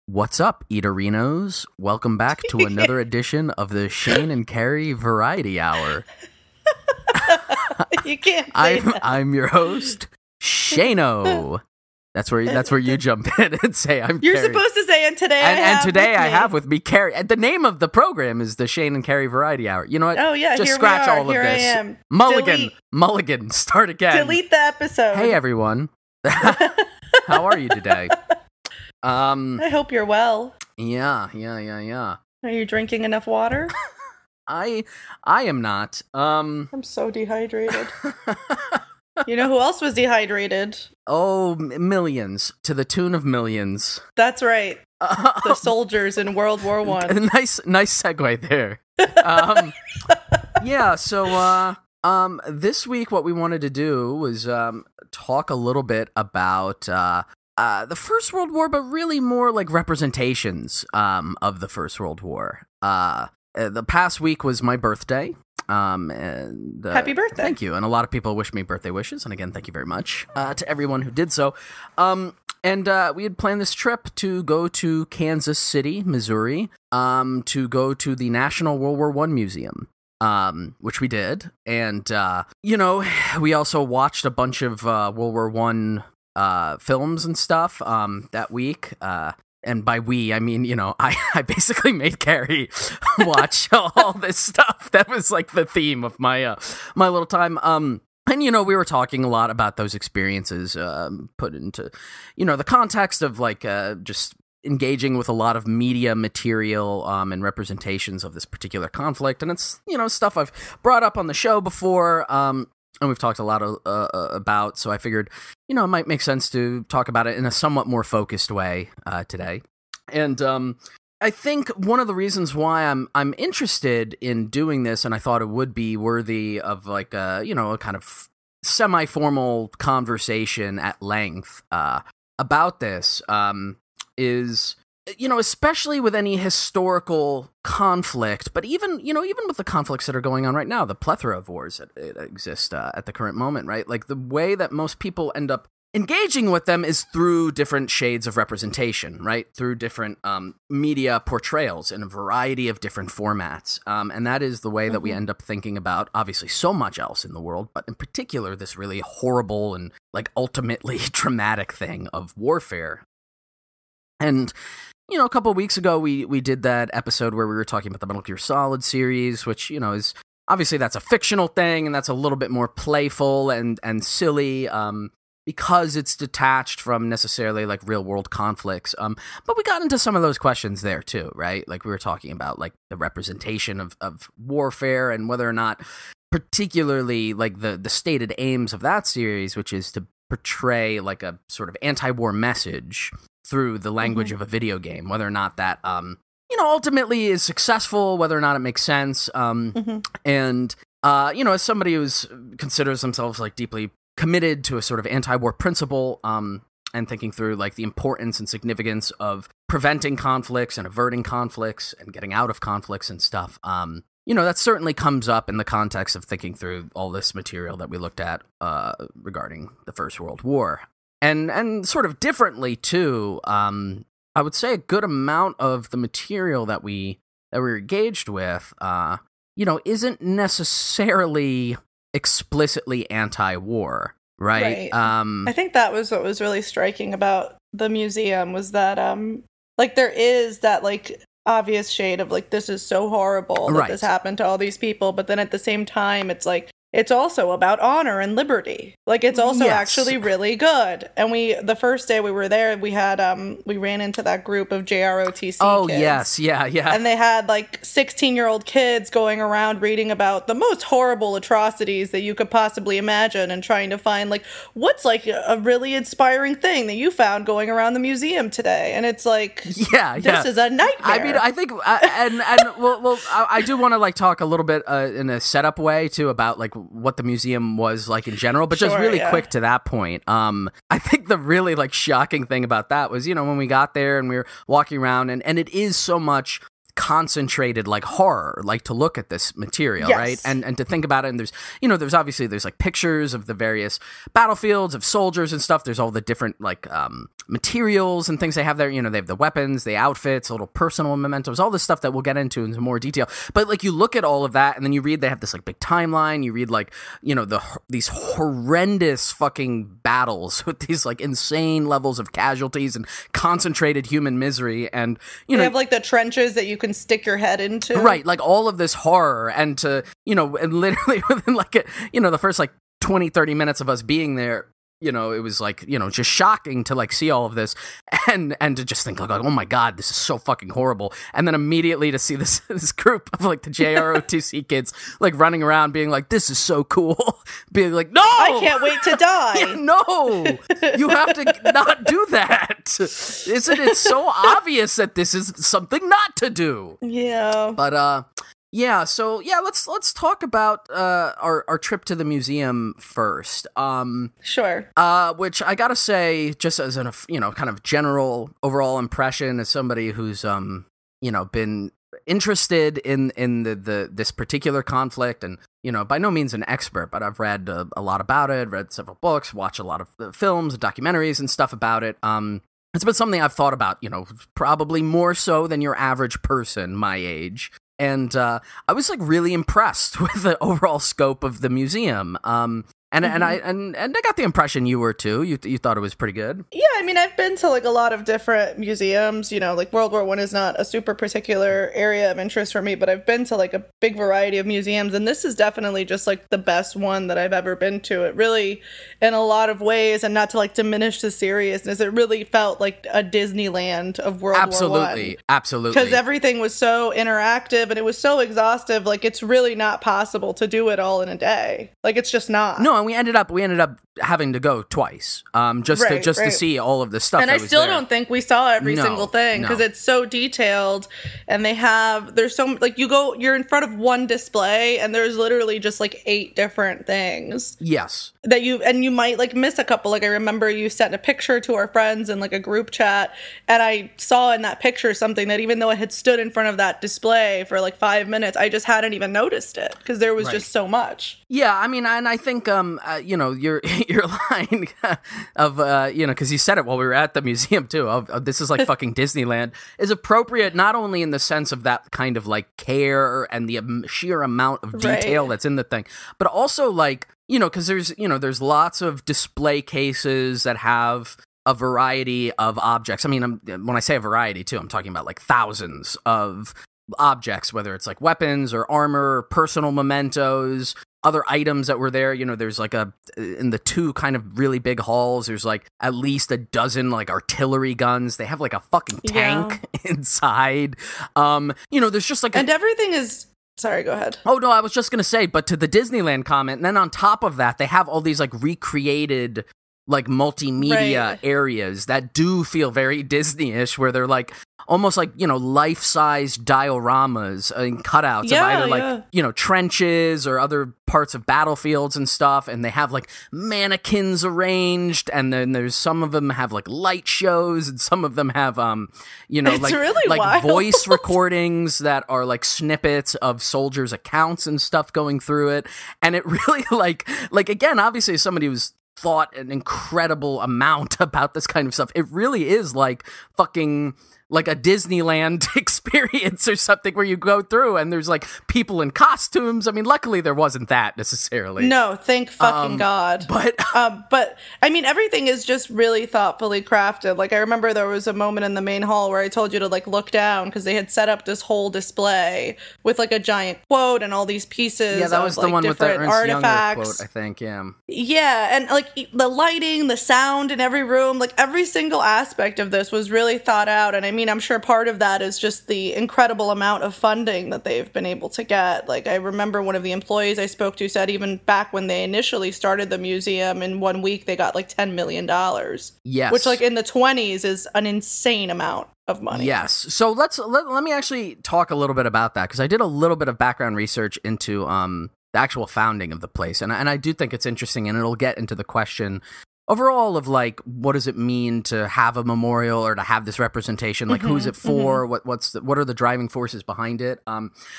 What's up, Eaterinos? Welcome back to another edition of the Shane and Cari Variety Hour. You can't say that. I'm your host, Shano. That's where you jump in and say I'm You're Cari. supposed to say, and today I have with me Cari. And the name of the program is the Shane and Cari Variety Hour. You know what? Oh yeah, just here scratch we are. all of Here this. I am. Mulligan. Start again. Delete the episode. Hey everyone. How are you today? I hope you're well. Yeah. Are you drinking enough water? I am not. I'm so dehydrated. You know who else was dehydrated? Oh, millions. To the tune of millions. That's right. The soldiers in World War I. Nice segue there. Yeah, so this week what we wanted to do was talk a little bit about the First World War, but really more like representations of the First World War. The past week was my birthday. And Happy birthday. Thank you. And a lot of people wish me birthday wishes. And again, thank you very much to everyone who did so. And we had planned this trip to go to Kansas City, Missouri, to go to the National WWI Museum, which we did. And, we also watched a bunch of World War I films and stuff that week. And by we, I mean, I basically made Cari watch all this stuff. That was like the theme of my my little time. And, we were talking a lot about those experiences put into, the context of like just engaging with a lot of media material and representations of this particular conflict. And it's, stuff I've brought up on the show before. And we've talked a lot about, so I figured, it might make sense to talk about it in a somewhat more focused way today. And I think one of the reasons why I'm interested in doing this, and I thought it would be worthy of like a kind of semi-formal conversation at length about this, is, especially with any historical conflict, but even with the conflicts that are going on right now, the plethora of wars that exist at the current moment, right? Like the way that most people end up engaging with them is through different shades of representation, right? Through different media portrayals in a variety of different formats. And that is the way that we end up thinking about, obviously, so much else in the world, but in particular, this really horrible and like ultimately traumatic thing of warfare. And a couple of weeks ago, we did that episode where we were talking about the Metal Gear Solid series, which, is obviously that's a fictional thing, and that's a little bit more playful and silly because it's detached from necessarily like real world conflicts. But we got into some of those questions there too, right? Like we were talking about like the representation of warfare and whether or not particularly like the stated aims of that series, which is to portray like a sort of anti-war message through the language of a video game, whether or not that, ultimately is successful, whether or not it makes sense. And, as somebody who considers themselves like deeply committed to a sort of anti-war principle, and thinking through like the importance and significance of preventing conflicts and averting conflicts and getting out of conflicts and stuff, that certainly comes up in the context of thinking through all this material that we looked at regarding the First World War. And sort of differently too, I would say a good amount of the material that we're engaged with, isn't necessarily explicitly anti-war, right? I think that was what was really striking about the museum was that, there is that like obvious shade of like this is so horrible that this happened to all these people, but then at the same time, it's like. It's also about honor and liberty. Like, it's also actually really good. And the first day we were there, we had, we ran into that group of JROTC kids. Oh, yes. Yeah. And they had, like, 16-year-old kids going around reading about the most horrible atrocities that you could possibly imagine and trying to find, like, what's, like, a really inspiring thing that you found going around the museum today? And it's like, this is a nightmare. I mean, I think, I do want to, like, talk a little bit in a setup way, too, about, like, what the museum was like in general, but just really quick to that point. I think the really like shocking thing about that was, when we got there and we were walking around and it is so much concentrated like horror, like to look at this material, yes. right? And to think about it, and there's obviously like pictures of the various battlefields of soldiers and stuff. There's all the different like materials and things they have there. They have the weapons, the outfits, little personal mementos, all this stuff that we'll get into in some more detail. But like you look at all of that, and then you read they have this like big timeline. You read like these horrendous fucking battles with these like insane levels of casualties and concentrated human misery, and they have like the trenches that you can stick your head into, right? Like all of this horror, and to and literally within like the first like 20-30 minutes of us being there, it was like, just shocking to like see all of this and to just think like, oh my God, this is so fucking horrible. And then immediately to see this group of like the JROTC kids like running around being like, this is so cool. Being like, no, I can't wait to die. Yeah, no, you have to not do that. Isn't it so obvious that this is something not to do? Yeah. But, yeah, so yeah, let's talk about our trip to the museum first. Sure. Which I gotta say, just as an kind of general overall impression, as somebody who's been interested in this particular conflict, and by no means an expert, but I've read a lot about it, read several books, watched a lot of films, documentaries, and stuff about it. It's been something I've thought about, probably more so than your average person my age. And I was like really impressed with the overall scope of the museum. And I got the impression you were too. You thought it was pretty good. Yeah, I mean, I've been to like a lot of different museums. Like World War I is not a super particular area of interest for me, but I've been to like a big variety of museums, and this is definitely just like the best one that I've ever been to. It really, in a lot of ways, and not to like diminish the seriousness, it really felt like a Disneyland of World War I. Absolutely. Because everything was so interactive and it was so exhaustive. Like, it's really not possible to do it all in a day. Like, it's just not. No, and we ended up having to go twice, just to see all of the stuff. And I still don't think we saw every single thing, because it's so detailed, and there's so like you're in front of one display, and there's literally just like 8 different things. Yes. That you might like miss a couple. Like I remember you sent a picture to our friends in like a group chat, and I saw in that picture something that even though I had stood in front of that display for like 5 minutes, I just hadn't even noticed it because there was just so much. Yeah, I mean, and I think your line of because you said it while we were at the museum too, of this is like fucking Disneyland, is appropriate not only in the sense of that kind of like care and the sheer amount of detail that's in the thing, but also like because there's lots of display cases that have a variety of objects. I mean, when I say a variety too, I'm talking about like thousands of objects, whether it's like weapons or armor, or personal mementos, other items that were there. There's like in the 2 kind of really big halls, there's like at least a dozen like artillery guns. They have like a fucking tank inside. There's just like and everything is. Sorry, go ahead. Oh, no, I was just going to say, but to the Disneyland comment, and then on top of that, they have all these, like, recreated, like, multimedia areas that do feel very Disney-ish, where they're, like, almost like, life-size dioramas and cutouts of either, like, trenches or other parts of battlefields and stuff, and they have, like, mannequins arranged, and then there's some of them have, like, light shows, and some of them have, it's really like wild. Voice recordings that are, like, snippets of soldiers' accounts and stuff going through it, and it really, like again, obviously, as somebody who's thought an incredible amount about this kind of stuff, it really is, like, fucking like a Disneyland experience or something where you go through and there's like people in costumes. I mean, luckily there wasn't that necessarily. No, thank fucking God. But I mean, everything is just really thoughtfully crafted. Like I remember there was a moment in the main hall where I told you to like look down because they had set up this whole display with like a giant quote and all these pieces. Yeah, that was of, the like, one with the Ernst artifacts. Younger quote, I think. Yeah. Yeah, and like the lighting, the sound in every room, like every single aspect of this was really thought out. And I mean, I'm sure part of that is just the incredible amount of funding that they've been able to get. Like I remember one of the employees I spoke to said even back when they initially started the museum, in 1 week they got like $10 million. Yes. Which like in the 20s is an insane amount of money. Yes. So let me actually talk a little bit about that, because I did a little bit of background research into the actual founding of the place, and I do think it's interesting, and it'll get into the question overall of like, what does it mean to have a memorial or to have this representation? Like, who's it for? What are the driving forces behind it?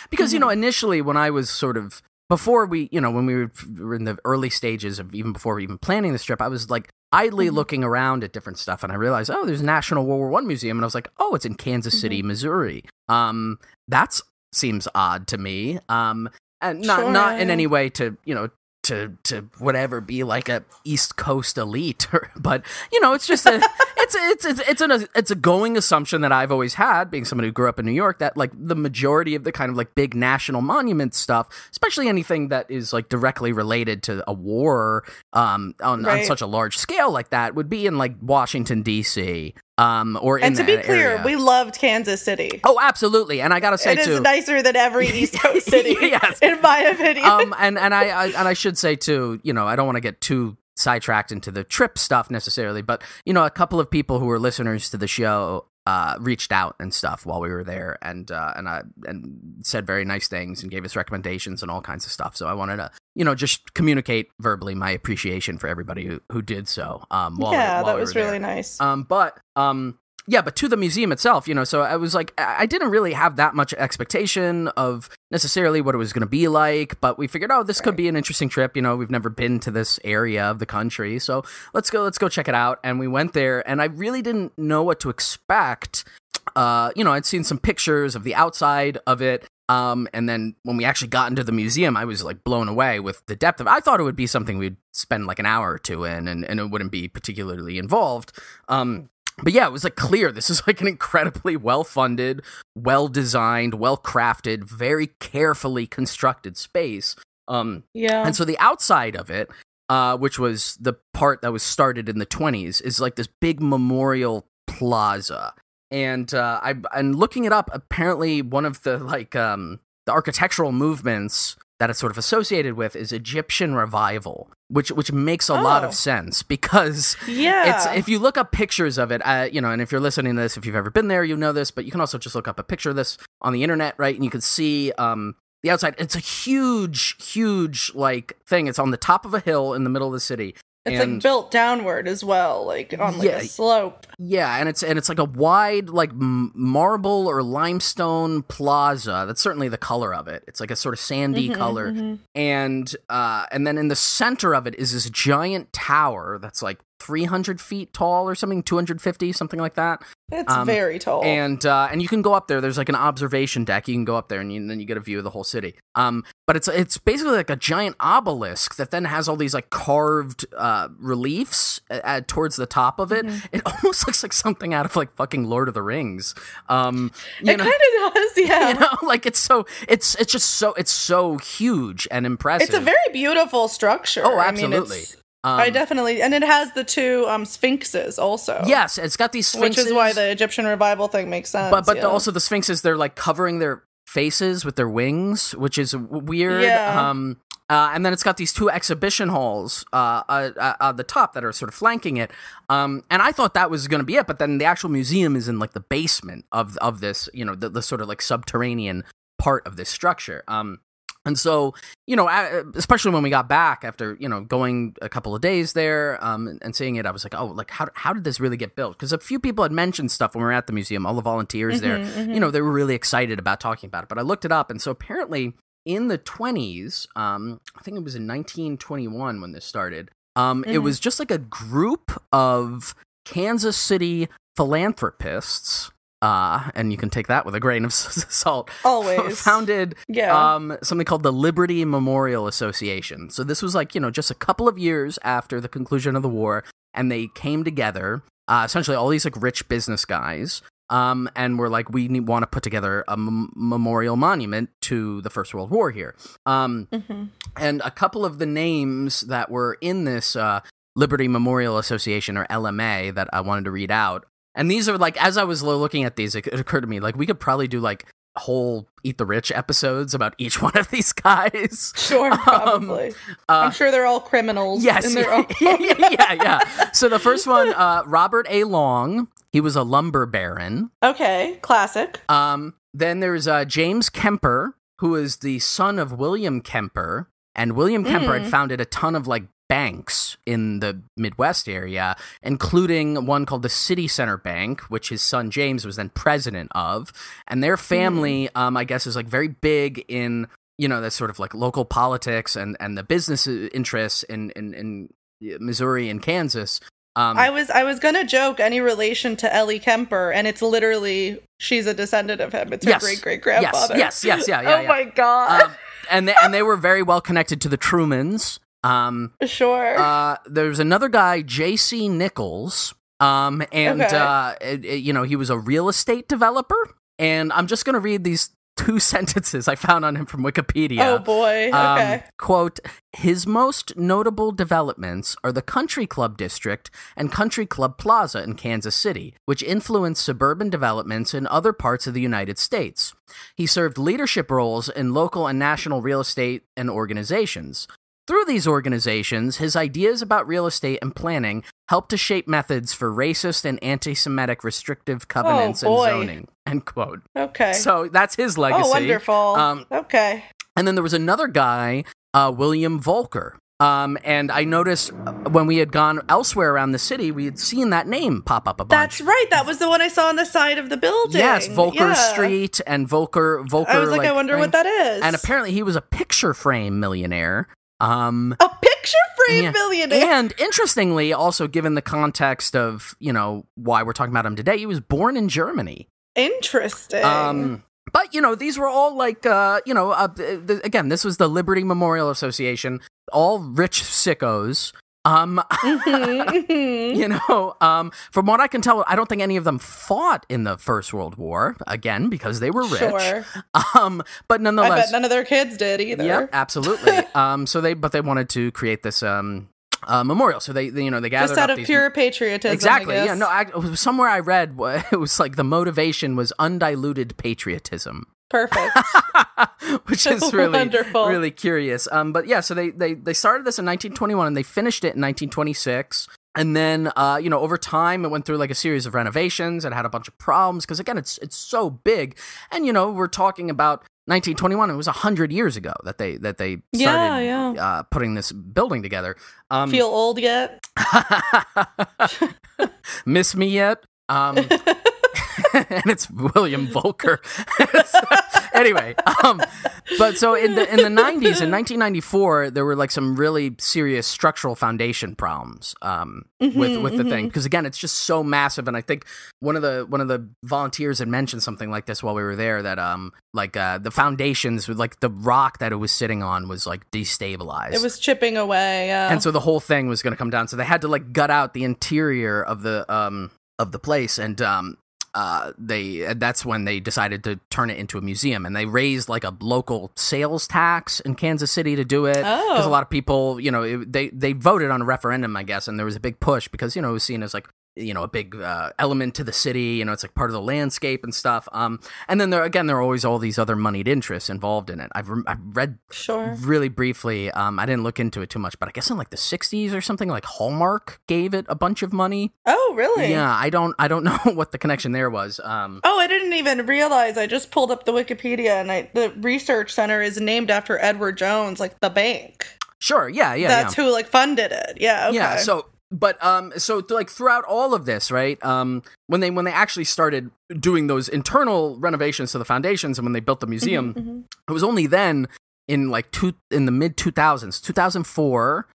Because, initially when I was sort of, before we, when we were in the early stages of even before we even planning this trip, I was like idly looking around at different stuff, and I realized, oh, there's a National World War I Museum, and I was like, oh, it's in Kansas City, Missouri. That seems odd to me, and not in any way to to whatever be like a East Coast elite, but it's just it's a going assumption that I've always had, being somebody who grew up in New York, that like the majority of the kind of like big national monument stuff, especially anything that is like directly related to a war on such a large scale like that, would be in like Washington D.C. Or in and to be clear, area. We loved Kansas City. Oh, absolutely, and I gotta say too, it is nicer than every East Coast city, yes. in my opinion. And I should say too, I don't want to get too sidetracked into the trip stuff necessarily, but a couple of people who were listeners to the show reached out and stuff while we were there, and said very nice things and gave us recommendations and all kinds of stuff. So I wanted to just communicate verbally my appreciation for everybody who did so. While that we was were really there. nice. But to the museum itself, so I was like, I didn't really have that much expectation of necessarily what it was going to be like, but we figured, this could be an interesting trip. We've never been to this area of the country, so let's go check it out. And we went there, and I really didn't know what to expect. I'd seen some pictures of the outside of it. And then when we actually got into the museum, I was like blown away with the depth of it. I thought it would be something we'd spend like an hour or two in, and it wouldn't be particularly involved. But yeah, it was like clear this is like an incredibly well-funded, well-designed, well-crafted, very carefully constructed space. And so the outside of it, which was the part that was started in the 1920s, is like this big memorial plaza. And I'm looking it up. Apparently, one of the the architectural movements that it's sort of associated with is Egyptian revival, which makes a lot of sense, because it's, if you look up pictures of it, and if you're listening to this, if you've ever been there, you know this, but you can also just look up a picture of this on the internet, right? And you can see the outside. It's a huge like thing. It's on the top of a hill in the middle of the city. It's like built downward as well, like on like a slope. Yeah, and it's like a wide like marble or limestone plaza. That's certainly the color of it. It's like a sort of sandy color, and then in the center of it is this giant tower that's like 300 feet tall or something, 250, something like that. It's very tall. And you can go up there. There's like an observation deck. You can go up there, and then you get a view of the whole city. But it's basically like a giant obelisk that then has all these like carved reliefs towards the top of it. It almost looks like something out of like fucking Lord of the Rings. It kind of does, yeah. Like it's so huge and impressive. It's a very beautiful structure. Oh, absolutely. I definitely, and it has the two sphinxes also. Yes, it's got these sphinxes, which is why the Egyptian revival thing makes sense. But also the sphinxes, they're like covering their faces with their wings, which is weird. Yeah. And then it's got these two exhibition halls at the top that are sort of flanking it. And I thought that was going to be it, but then the actual museum is in like the basement of this, the sort of like subterranean part of this structure. And so, especially when we got back after, going a couple of days there and seeing it, I was like, oh, like, how did this really get built? Because a few people had mentioned stuff when we were at the museum, all the volunteers there, they were really excited about talking about it. But I looked it up, and so apparently in the 1920s, I think it was in 1921 when this started, it was just like a group of Kansas City philanthropists, and you can take that with a grain of salt. Always. Founded something called the Liberty Memorial Association. So this was like, just a couple of years after the conclusion of the war, and they came together, essentially all these like rich business guys, and were like, we want to put together a memorial monument to the First World War here. And a couple of the names that were in this Liberty Memorial Association, or LMA, that I wanted to read out. And these are like, as I was looking at these, it occurred to me, like, we could probably do like whole Eat the Rich episodes about each one of these guys. Sure, probably. I'm sure they're all criminals. Yes. In their own yeah. So the first one, Robert A. Long, he was a lumber baron. Okay, classic. Then there's James Kemper, who is the son of William Kemper. And William Kemper had founded a ton of like banks in the Midwest area, including one called the City Center Bank, which his son James was then president of. And their family, I guess, is like very big in, that sort of like local politics and the business interests in Missouri and Kansas. I was gonna joke any relation to Ellie Kemper, and it's literally she's a descendant of him. It's her great grandfather. Yes, yeah. Oh my god! And they were very well connected to the Trumans. Sure. There's another guy, J.C. Nichols. He was a real estate developer. And I'm just gonna read these 2 sentences I found on him from Wikipedia. Oh boy, okay. Quote, his most notable developments are the Country Club District and Country Club Plaza in Kansas City, which influenced suburban developments in other parts of the United States. He served leadership roles in local and national real estate and organizations. Through these organizations, his ideas about real estate and planning helped to shape methods for racist and anti-Semitic restrictive covenants and zoning. End quote. Okay. So that's his legacy. Oh, wonderful. Okay. And then there was another guy, William Volker. And I noticed when we had gone elsewhere around the city, we had seen that name pop up a bunch. That's right. That was the one I saw on the side of the building. Yes, Volker Street and Volker. I was like I wonder what that is. And apparently he was a picture frame millionaire. A picture frame millionaire. And interestingly, also given the context of, why we're talking about him today, he was born in Germany. Interesting. But, these were all like, again, this was the Liberty Memorial Association, all rich sickos. From what I can tell, I don't think any of them fought in the First World War, again, because they were rich. Sure. But nonetheless, I bet none of their kids did either. Yeah, absolutely. But they wanted to create this memorial, so they gathered just out up of pure patriotism. Exactly. I guess. Yeah. Somewhere I read it was like the motivation was undiluted patriotism. Perfect. Which is really wonderful. Really curious. But yeah, so they started this in 1921 and they finished it in 1926. And then, over time, it went through like a series of renovations and had a bunch of problems because, again, it's so big. And, we're talking about 1921. It was 100 years ago that they started putting this building together. Feel old yet? Miss me yet? And it's William Volker. Anyway, but so in the 90s, in 1994, there were like some really serious structural foundation problems with the thing because again, it's just so massive. And I think one of the volunteers had mentioned something like this while we were there that the foundations with like the rock that it was sitting on was like destabilized. It was chipping away, yeah. And so the whole thing was going to come down. So they had to like gut out the interior of the place and that's when they decided to turn it into a museum, and they raised like a local sales tax in Kansas City to do it because a lot of people, they voted on a referendum, I guess, and there was a big push because it was seen as like a big element to the city. It's like part of the landscape and stuff. And then there are always all these other moneyed interests involved in it. I've read really briefly. I didn't look into it too much, but I guess in like the 60s or something, like Hallmark gave it a bunch of money. Oh, really? Yeah, I don't know what the connection there was. I didn't even realize. I just pulled up the Wikipedia, and the research center is named after Edward Jones, like the bank. Sure. Yeah. That's who like funded it. Yeah. Okay. Yeah. But like throughout all of this, right? When they actually started doing those internal renovations to the foundations and when they built the museum, it was only then in the mid 2000s, 2004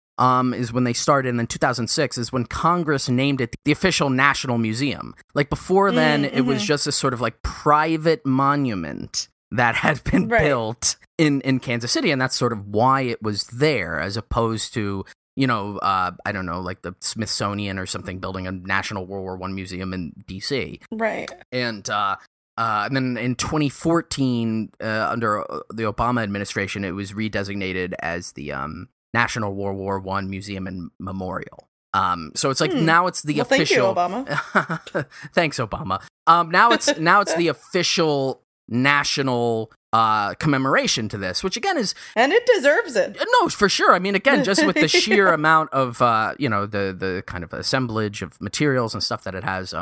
is when they started, and then 2006 is when Congress named it the official National Museum. Like before then, it was just a sort of like private monument that had been built in Kansas City, and that's sort of why it was there, as opposed to I don't know, like the Smithsonian or something building a National World War I museum in D.C. Right. And then in 2014, under the Obama administration, it was redesignated as the National World War I Museum and Memorial. So it's like now it's the official. Thank you, Obama. Thanks, Obama. Now it's the official national commemoration to this, which again is, and it deserves it. No, for sure. I mean, again, just with the sheer amount of the kind of assemblage of materials and stuff that it has.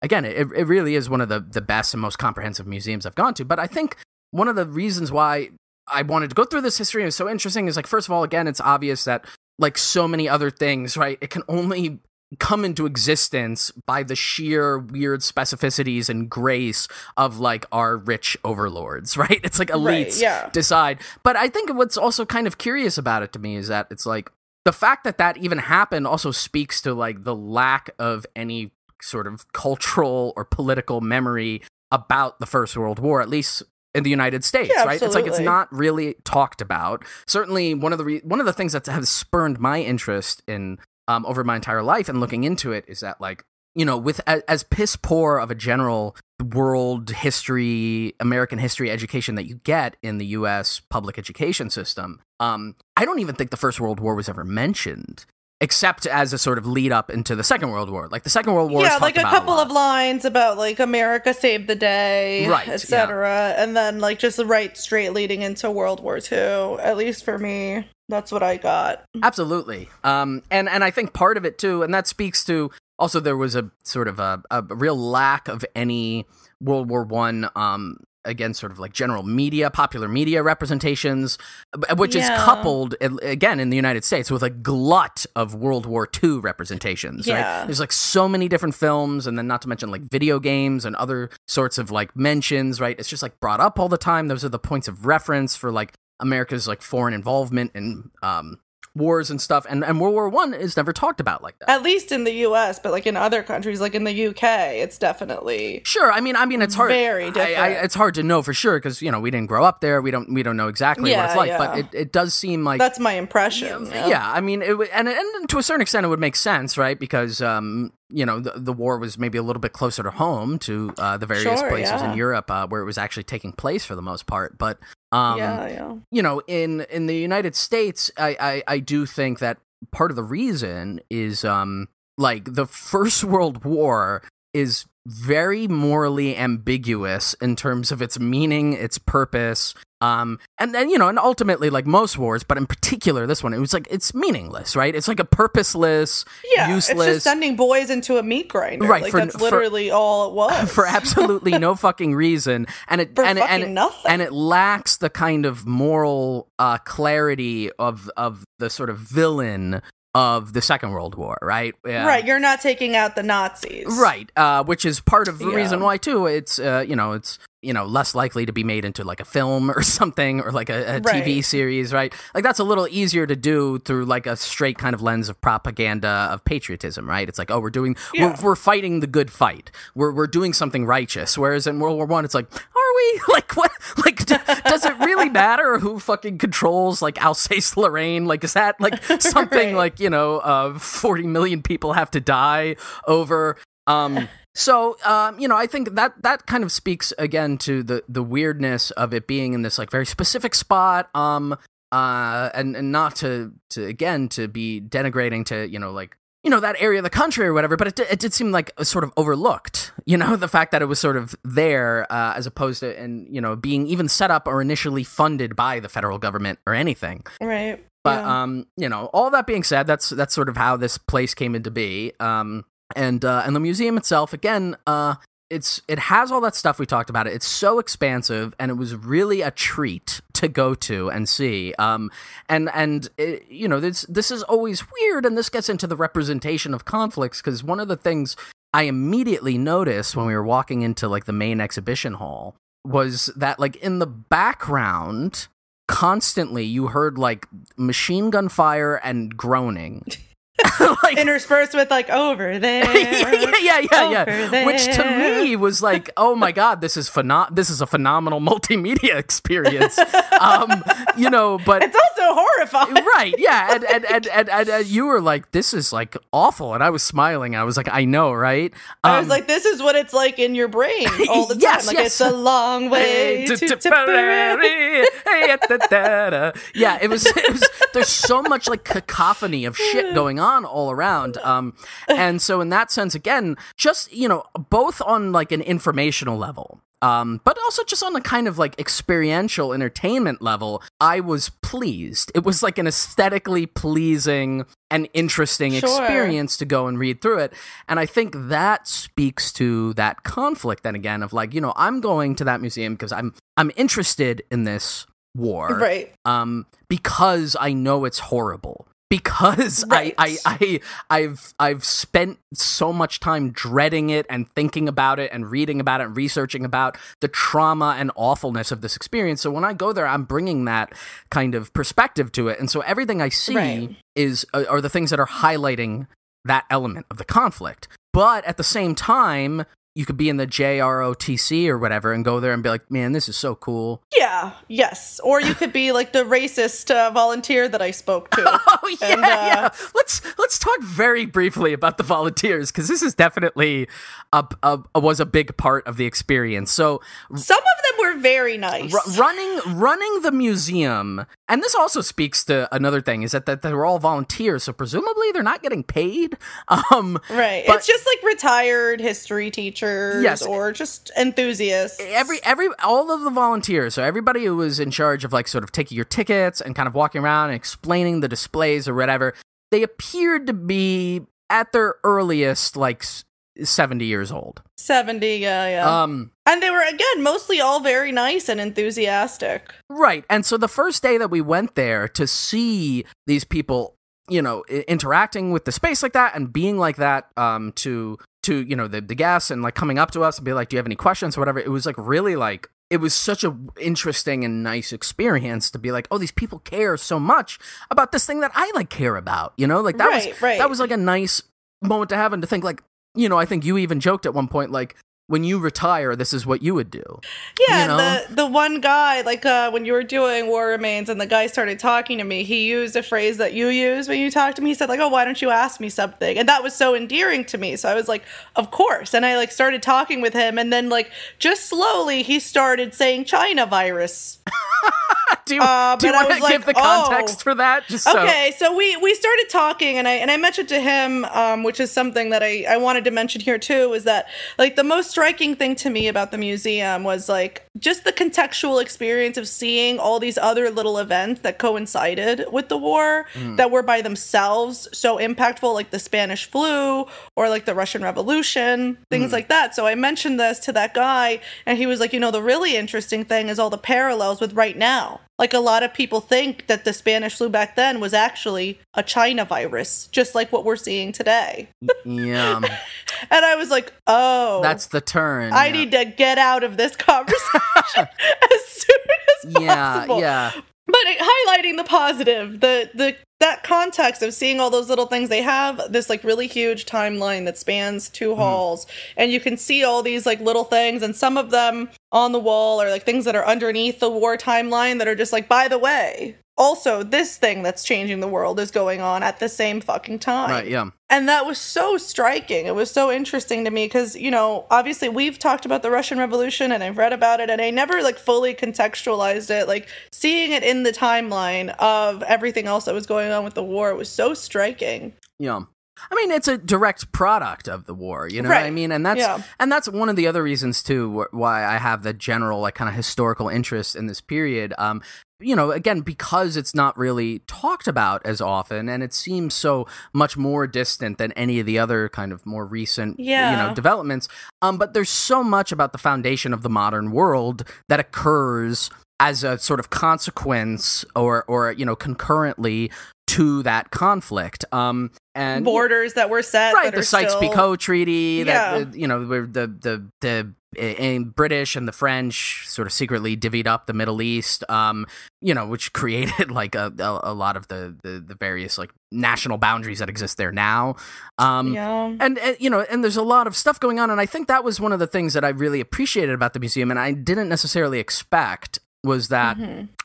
Again, it really is one of the best and most comprehensive museums I've gone to. But I think one of the reasons why I wanted to go through this history and it's so interesting is, like, first of all, again, it's obvious that like so many other things, right? It can only come into existence by the sheer weird specificities and grace of like our rich overlords, right? It's like elites decide. But I think what's also kind of curious about it to me is that it's like the fact that that even happened also speaks to like the lack of any sort of cultural or political memory about the First World War, at least in the United States, right? It's like it's not really talked about. Certainly, one of the things that has spurned my interest in over my entire life and looking into it is that, like, you know, with as piss poor of a general world history, American history education that you get in the U.S. public education system, I don't even think the First World War was ever mentioned, except as a sort of lead up into the Second World War. Like the Second World War, like a couple of lines about like America saved the day, right, etc., and then like just right straight leading into World War II. At least for me, that's what I got. Absolutely, and I think part of it too, and that speaks to also there was a sort of a real lack of any World War I. Again, sort of like general media, popular media representations, which is coupled, again, in the United States with a glut of World War II representations, right? There's like so many different films, and then not to mention like video games and other sorts of like mentions, right? It's just like brought up all the time. Those are the points of reference for like America's like foreign involvement in wars and stuff, and World War I is never talked about like that. At least in the U.S., but like in other countries, like in the U.K., it's definitely sure. I mean, it's hard. Very different. It's hard to know for sure because you know we didn't grow up there. We don't know exactly what it's like, but it does seem like that's my impression. Yeah, I mean, and to a certain extent, it would make sense, right? Because you know, the war was maybe a little bit closer to home to the various places in Europe where it was actually taking place for the most part, but. You know, in the United States, I do think that part of the reason is like the First World War is very morally ambiguous in terms of its meaning, its purpose, and then, you know, and ultimately, like most wars, but in particular this one, it was like, it's meaningless, right? It's like a purposeless, useless... it's just sending boys into a meat grinder. Right. Like, that's literally all it was. For absolutely no fucking reason. And it nothing. And it lacks the kind of moral clarity of the sort of villain of the Second World War, right? Right, you're not taking out the Nazis. Right, which is part of the reason why, too, it's less likely to be made into like a film or something, or like a TV series, right? Like that's a little easier to do through like a straight kind of lens of propaganda of patriotism, right? It's like, oh, we're fighting the good fight. We're doing something righteous. Whereas in World War I, it's like, are we? Like what? Like does it really matter who fucking controls like Alsace-Lorraine? Like is that like something like, you know, 40 million people have to die over? So, you know, I think that kind of speaks again to the weirdness of it being in this like very specific spot, and not to again to be denigrating to, you know, like, you know, that area of the country or whatever, but it did seem like sort of overlooked, you know, the fact that it was sort of there, as opposed to, and, you know, being even set up or initially funded by the federal government or anything. Right. But, you know, all that being said, that's sort of how this place came into be. And the museum itself, again, it has all that stuff we talked about. It's so expansive, and it was really a treat to go to and see. And it, you know, this is always weird, and this gets into the representation of conflicts, because one of the things I immediately noticed when we were walking into like the main exhibition hall was that like in the background, constantly you heard like machine gun fire and groaning. Like, interspersed with like over there, yeah. There. Which to me was like, oh my god, this is a phenomenal multimedia experience. You know, but it's also horrifying, right? Yeah, and you were like, this is like awful, and I was smiling. I was like, I know, right? I was like, this is what it's like in your brain all the time. Like it's a long way to Tipperary. Yeah, it was. There's so much like cacophony of shit going on all around, and so in that sense, again, just, you know, both on like an informational level, but also just on a kind of like experiential entertainment level, I was pleased. It was like an aesthetically pleasing and interesting experience to go and read through it, and I think that speaks to that conflict then again of like, you know, I'm going to that museum because I'm interested in this war, right? Because I know it's horrible. because Right. I've spent so much time dreading it and thinking about it and reading about it and researching about the trauma and awfulness of this experience. So when I go there, I'm bringing that kind of perspective to it. And so everything I see are the things that are highlighting that element of the conflict. But at the same time, you could be in the JROTC or whatever and go there and be like, man, this is so cool. Yeah, yes. Or you could be like the racist volunteer that I spoke to. Oh, yeah, yeah. Let's talk very briefly about the volunteers, because this is definitely was a big part of the experience. So some of them were very nice. Running the museum, and this also speaks to another thing, is that they were all volunteers, so presumably they're not getting paid. Right. It's just like retired history teachers. Yes, or just enthusiasts. All of the volunteers, so everybody who was in charge of like sort of taking your tickets and kind of walking around and explaining the displays or whatever, they appeared to be at their earliest like 70 years old. 70, yeah. And they were, again, mostly all very nice and enthusiastic. Right. And so the first day that we went there to see these people, you know, interacting with the space like that and being like that, to you know, the guests and like coming up to us and be like, do you have any questions or whatever, it was like really like, it was such a interesting and nice experience to be like, oh, these people care so much about this thing that I like care about, you know, like that was like a nice moment to have, and to think like, you know, I think you even joked at one point like, when you retire, this is what you would do. Yeah, you know? the one guy, like when you were doing War Remains and the guy started talking to me, he used a phrase that you use when you talk to me. He said like, oh, why don't you ask me something? And that was so endearing to me. So I was like, of course. And I like started talking with him, and then like just slowly he started saying China virus. do you want to give the context for that? Okay, so we started talking, and I mentioned to him, which is something that I wanted to mention here too, is that like the most striking thing to me about the museum was like just the contextual experience of seeing all these other little events that coincided with the war that were by themselves so impactful, like the Spanish flu or like the Russian Revolution, things like that. So I mentioned this to that guy, and he was like, you know, the really interesting thing is all the parallels with right now. Like a lot of people think that the Spanish flu back then was actually a China virus, just like what we're seeing today. Yeah. And I was like, oh. That's the turn. I need to get out of this conversation as soon as possible. Yeah. But highlighting the positive, that context of seeing all those little things, they have this like really huge timeline that spans two halls, and you can see all these like little things, and some of them on the wall are like things that are underneath the war timeline that are just like, by the way, also this thing that's changing the world is going on at the same fucking time. Right, yeah. And that was so striking. It was so interesting to me because, you know, obviously we've talked about the Russian Revolution and I've read about it, and I never like fully contextualized it. Like seeing it in the timeline of everything else that was going on with the war was so striking. Yeah. I mean, it's a direct product of the war, you know what I mean? And that's one of the other reasons too why I have the general like kind of historical interest in this period. You know, again, because it's not really talked about as often, and it seems so much more distant than any of the other kind of more recent, you know, developments. But there's so much about the foundation of the modern world that occurs as a sort of consequence or you know, concurrently to that conflict. And borders that were set, right? The Sykes-Picot Treaty, that you know, the British and the French sort of secretly divvied up the Middle East, you know, which created like a lot of the various like national boundaries that exist there now. And you know, and there's a lot of stuff going on, and I think that was one of the things that I really appreciated about the museum, and I didn't necessarily expect, was that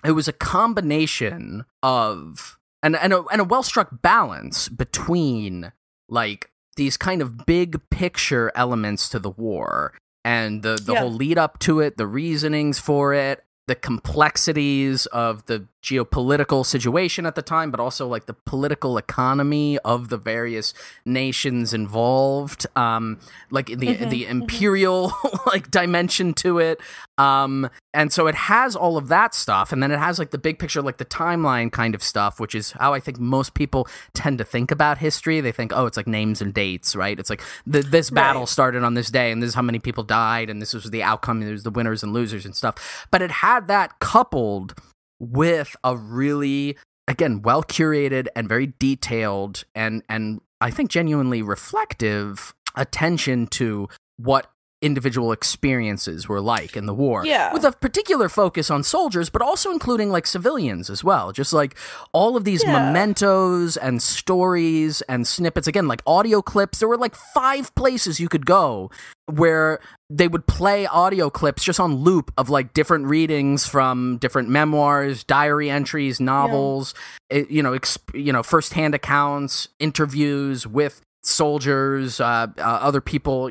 it was a combination of and a well-struck balance between like these kind of big picture elements to the war and the whole lead up to it, the reasonings for it, the complexities of the geopolitical situation at the time, but also like the political economy of the various nations involved, like the imperial like dimension to it. And so it has all of that stuff, and then it has like the big picture, like the timeline kind of stuff, which is how I think most people tend to think about history. They think, oh, it's like names and dates, right? It's like this battle started on this day, and this is how many people died, and this was the outcome, and there's the winners and losers and stuff. But it had that coupled with a really again, well curated and very detailed and I think genuinely reflective attention to what individual experiences were like in the war, with a particular focus on soldiers, but also including like civilians as well, just like all of these mementos and stories and snippets, again, like audio clips. There were like 5 places you could go where they would play audio clips just on loop of like different readings from different memoirs, diary entries, novels, firsthand accounts, interviews with soldiers, other people,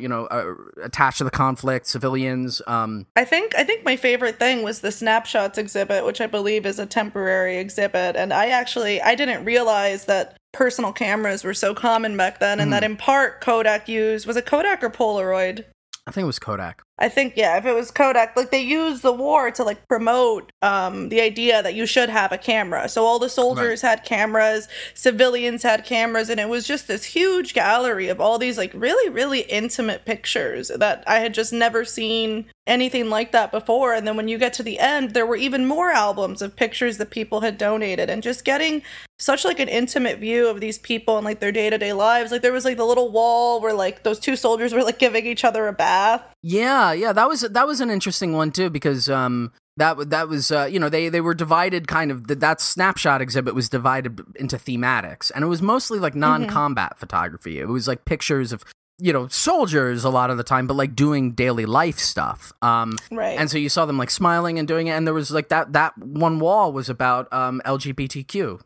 attached to the conflict, civilians. I think my favorite thing was the snapshots exhibit, which I believe is a temporary exhibit. And I didn't realize that personal cameras were so common back then, and that in part Kodak was it Kodak or Polaroid? I think it was Kodak. I think, if it was Kodak, like they used the war to like promote the idea that you should have a camera. So all the soldiers had cameras, civilians had cameras, and it was just this huge gallery of all these like really, really intimate pictures that I had just never seen anything like that before. And then when you get to the end, there were even more albums of pictures that people had donated, and just getting such like an intimate view of these people and like their day-to-day lives. Like there was like the little wall where like those 2 soldiers were like giving each other a bath. Yeah, that was an interesting one too, because that was they were divided kind of, that snapshot exhibit was divided into thematics, and it was mostly like non-combat photography. It was like pictures of soldiers a lot of the time, but like doing daily life stuff. And so you saw them like smiling and doing it, and there was like that one wall was about LGBTQ.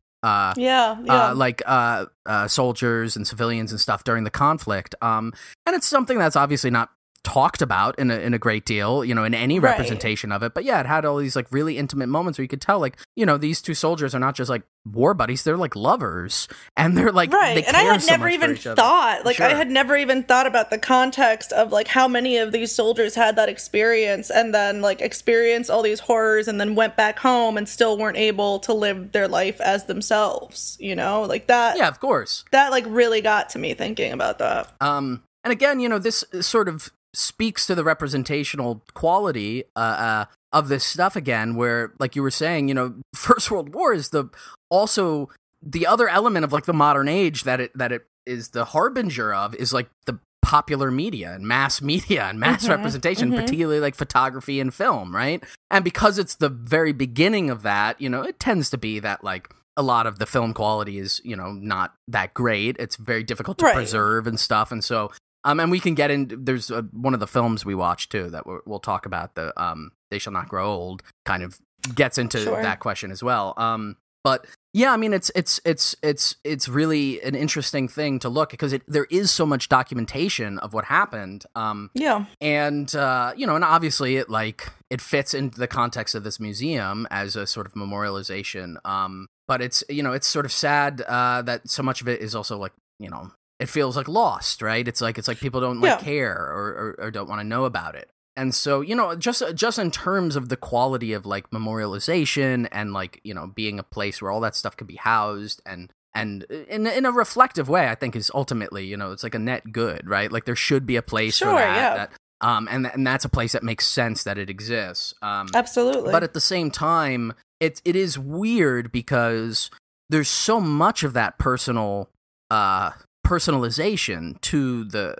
Soldiers and civilians and stuff during the conflict. And it's something that's obviously not talked about in a great deal, in any representation of it. But it had all these like really intimate moments where you could tell like, these 2 soldiers are not just like war buddies, they're like lovers, and they're like, they care and I had so never much even for each other. thought, like, I had never even thought about the context of like how many of these soldiers had that experience and then like experienced all these horrors and then went back home and still weren't able to live their life as themselves, like that. Yeah, of course. That like really got to me thinking about that. And again, this sort of speaks to the representational quality of this stuff again, where, like you were saying, First World War is also the other element of like the modern age that it is the harbinger of, is like the popular media and mass representation, particularly like photography and film, right? And because it's the very beginning of that, it tends to be that like a lot of the film quality is, not that great. It's very difficult to preserve and stuff, and so. And we can get into, there's one of the films we watched too that we'll talk about, the They Shall Not Grow Old, kind of gets into that question as well. But yeah, I mean, it's really an interesting thing to look, because there is so much documentation of what happened. And obviously it fits into the context of this museum as a sort of memorialization. But it's sort of sad that so much of it is also like, it feels like lost, right? It's like people don't care or don't want to know about it. And so, just in terms of the quality of like memorialization and like, being a place where all that stuff can be housed and in a reflective way, I think is ultimately, it's like a net good, right? Like there should be a place for that. And that's a place that makes sense that it exists. Absolutely. But at the same time, it is weird because there's so much of that personalization to the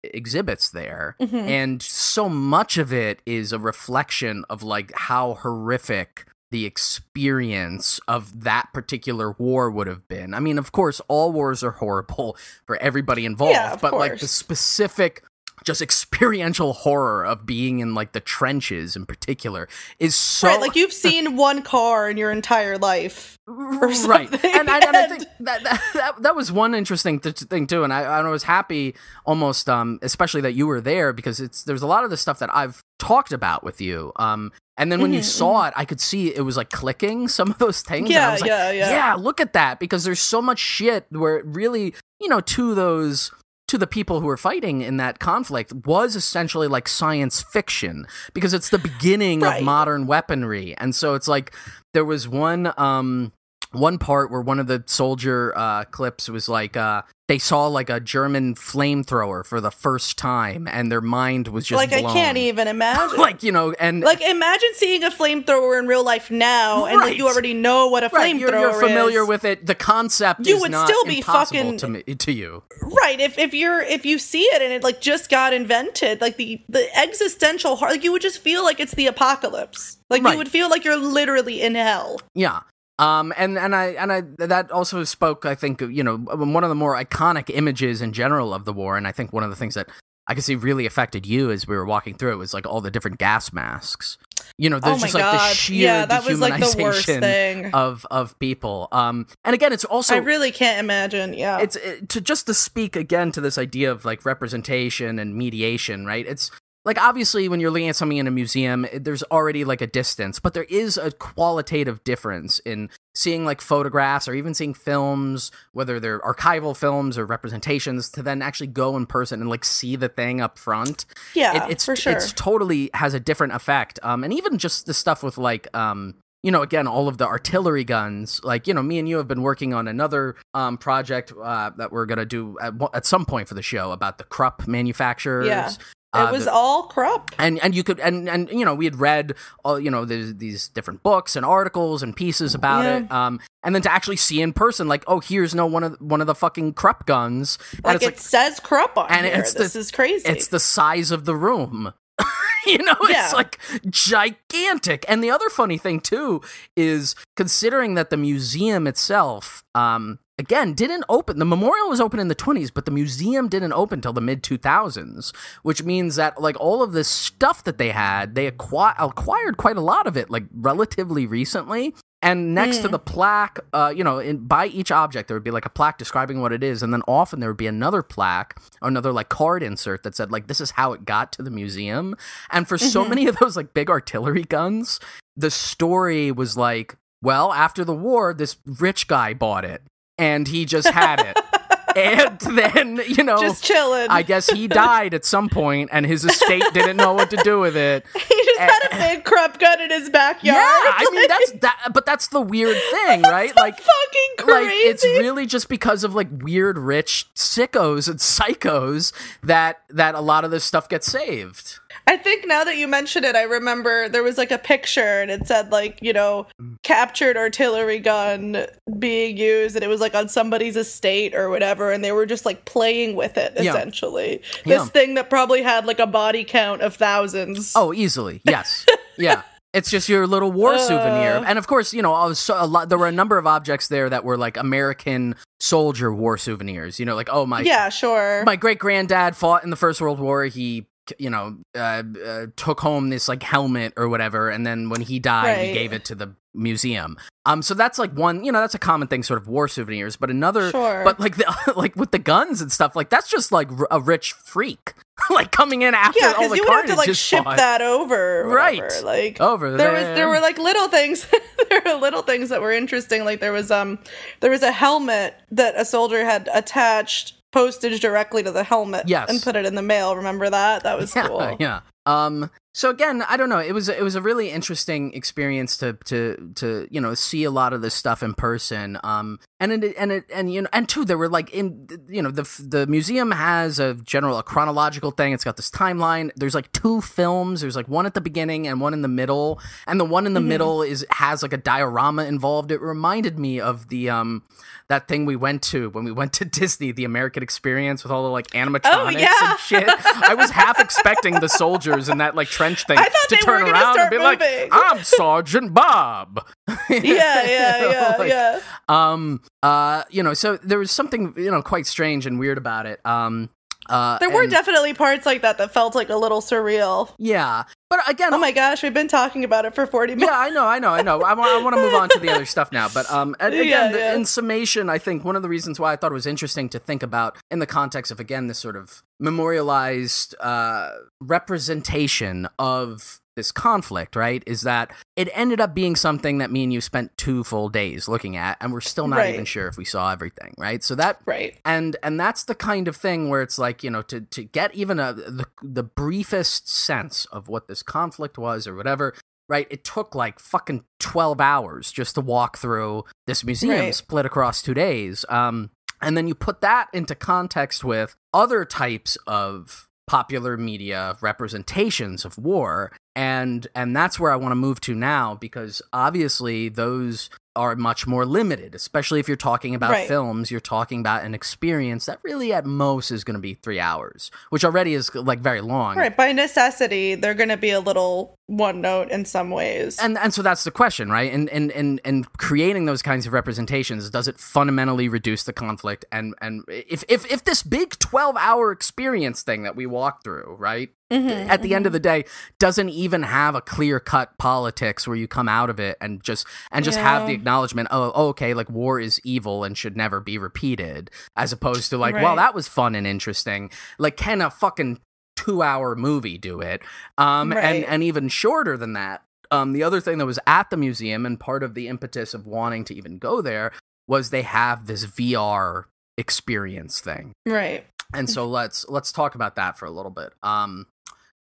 exhibits there, and so much of it is a reflection of like how horrific the experience of that particular war would have been. I mean, of course, all wars are horrible for everybody involved, but like the specific just experiential horror of being in like the trenches in particular is so like you've seen one car in your entire life, right? And I think that was one interesting thing too, and I was happy almost, especially that you were there, because there's a lot of the stuff that I've talked about with you, and then when you saw it, I could see it was like clicking some of those things. And I was like, yeah, look at that, because there's so much shit where it really, to the people who were fighting in that conflict was essentially like science fiction, because it's the beginning of modern weaponry. And so it's like there was one one part where one of the soldier clips was like they saw like a German flamethrower for the first time, and their mind was just blown. I can't even imagine. Like, you know, and like imagine seeing a flamethrower in real life now, and like you already know what a flamethrower is. You're familiar with it. The concept you is would not still be impossible fucking to you. Right. If you see it and it like just got invented, like the existential horror, like you would just feel like it's the apocalypse. Like you would feel like you're literally in hell. Yeah. And I that also spoke, I think, you know, one of the more iconic images in general of the war, and I think one of the things that I could see really affected you as we were walking through it was like all the different gas masks. You know, there's just like the sheer that was like the worst dehumanization thing of people. And again, it's also I really can't imagine. Yeah, it's to speak again to this idea of like representation and mediation, right? It's like, obviously, when you're looking at something in a museum, there's already, like, a distance, but there is a qualitative difference in seeing, like, photographs or even seeing films, whether they're archival films or representations, to then actually go in person and, like, see the thing up front. Yeah, for sure. It's totally has a different effect. And even just the stuff with, like, you know, again, all of the artillery guns, like, you know, me and you have been working on another project that we're going to do at some point for the show about the Krupp manufacturers. Yeah. It was all Krupp. And you could, and you know, we had read, you know, these different books and articles and pieces about it. And then to actually see in person, like, oh, here's one of the fucking Krupp guns. Like, and it says Krupp on and here. This is crazy. It's the size of the room. You know, it's like gigantic. And the other funny thing, too, is considering that the museum itself, again, didn't open. The memorial was open in the 1920s, but the museum didn't open until the mid-2000s, which means that, like, all of this stuff that they had, they acquired quite a lot of it, like, relatively recently. And next to the plaque, you know, by each object, there would be like a plaque describing what it is. And then often there would be another plaque or another like card insert that said like, this is how it got to the museum. And for so many of those like big artillery guns, the story was like, well, after the war, this rich guy bought it and he just had it. And then, you know, just chilling. I guess he died at some point and his estate didn't know what to do with it. He just had a big Krupp gun in his backyard. Yeah, I mean, but that's the weird thing, right? So like, fucking crazy. Like, it's really just because of like weird, rich sickos and psychos that a lot of this stuff gets saved. I think now that you mention it, I remember there was like a picture and it said like, you know, captured artillery gun being used, and it was like on somebody's estate or whatever, and they were just like playing with it essentially. This thing that probably had like a body count of thousands. Oh, easily. Yes. Yeah. It's just your little war souvenir. And of course, you know, there were a number of objects there that were like American soldier war souvenirs. You know, like, oh, my great-granddad fought in the First World War. He, you know, took home this like helmet or whatever, and then when he died, he gave it to the museum. So that's like one, you know, that's a common thing, sort of war souvenirs. But another, but like like with the guns and stuff, like that's just like a rich freak, like coming in after all the carnage. Yeah, because you would have to like ship that over, right? Like over there were like little things. There were little things that were interesting. Like there was a helmet that a soldier had attached postage directly to the helmet and put it in the mail. Remember that? That was cool. Yeah. So again, I don't know. It was a really interesting experience to you know, see a lot of this stuff in person. And you know, and too, there were like in, you know, the museum has a chronological thing. It's got this timeline. There's like 2 films. There's like one at the beginning and one in the middle. And the one in the middle has like a diorama involved. It reminded me of the that thing we went to when we went to Disney, the American Experience, with all the like animatronics and shit. I was half expecting the soldiers in that like trench thing to turn around and be moving. Like, I'm Sergeant Bob. Yeah. You know, so there was something, you know, quite strange and weird about it. There were definitely parts like that felt like a little surreal. Yeah. But again, oh my gosh, we've been talking about it for 40 minutes. Yeah, I know. I want to move on to the other stuff now. But again, in summation, I think one of the reasons why I thought it was interesting to think about in the context of, again, this sort of memorialized representation of this conflict, right, is that it ended up being something that me and you spent 2 full days looking at, and we're still not even sure if we saw everything, right? So that, and that's the kind of thing where it's like, you know, to get even the briefest sense of what this conflict was or whatever, right? It took like fucking 12 hours just to walk through this museum split across 2 days. And then you put that into context with other types of popular media representations of war, and that's where I want to move to now, because obviously those are much more limited, especially if you're talking about films. You're talking about an experience that really at most is going to be 3 hours, which already is like very long. Right. By necessity, they're going to be a little one note in some ways. And so that's the question, right? And creating those kinds of representations, does it fundamentally reduce the conflict? And if this big 12-hour experience thing that we walk through, right? At the end of the day, doesn't even have a clear-cut politics where you come out of it and just have the acknowledgement, okay, like war is evil and should never be repeated, as opposed to like, well, that was fun and interesting. Like, can a fucking 2-hour movie do it? And even shorter than that. The other thing that was at the museum, and part of the impetus of wanting to even go there, was they have this VR experience thing. Right. And so let's talk about that for a little bit.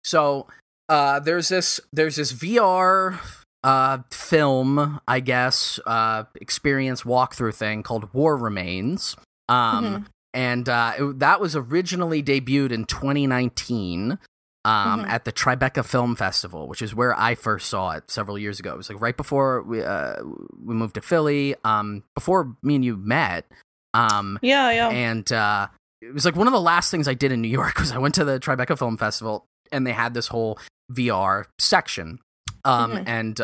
So there's this VR film, I guess, experience walkthrough thing called War Remains. And that was originally debuted in 2019 at the Tribeca Film Festival, which is where I first saw it several years ago. It was like right before we moved to Philly, before me and you met. And it was like one of the last things I did in New York was I went to the Tribeca Film Festival, and they had this whole VR section. And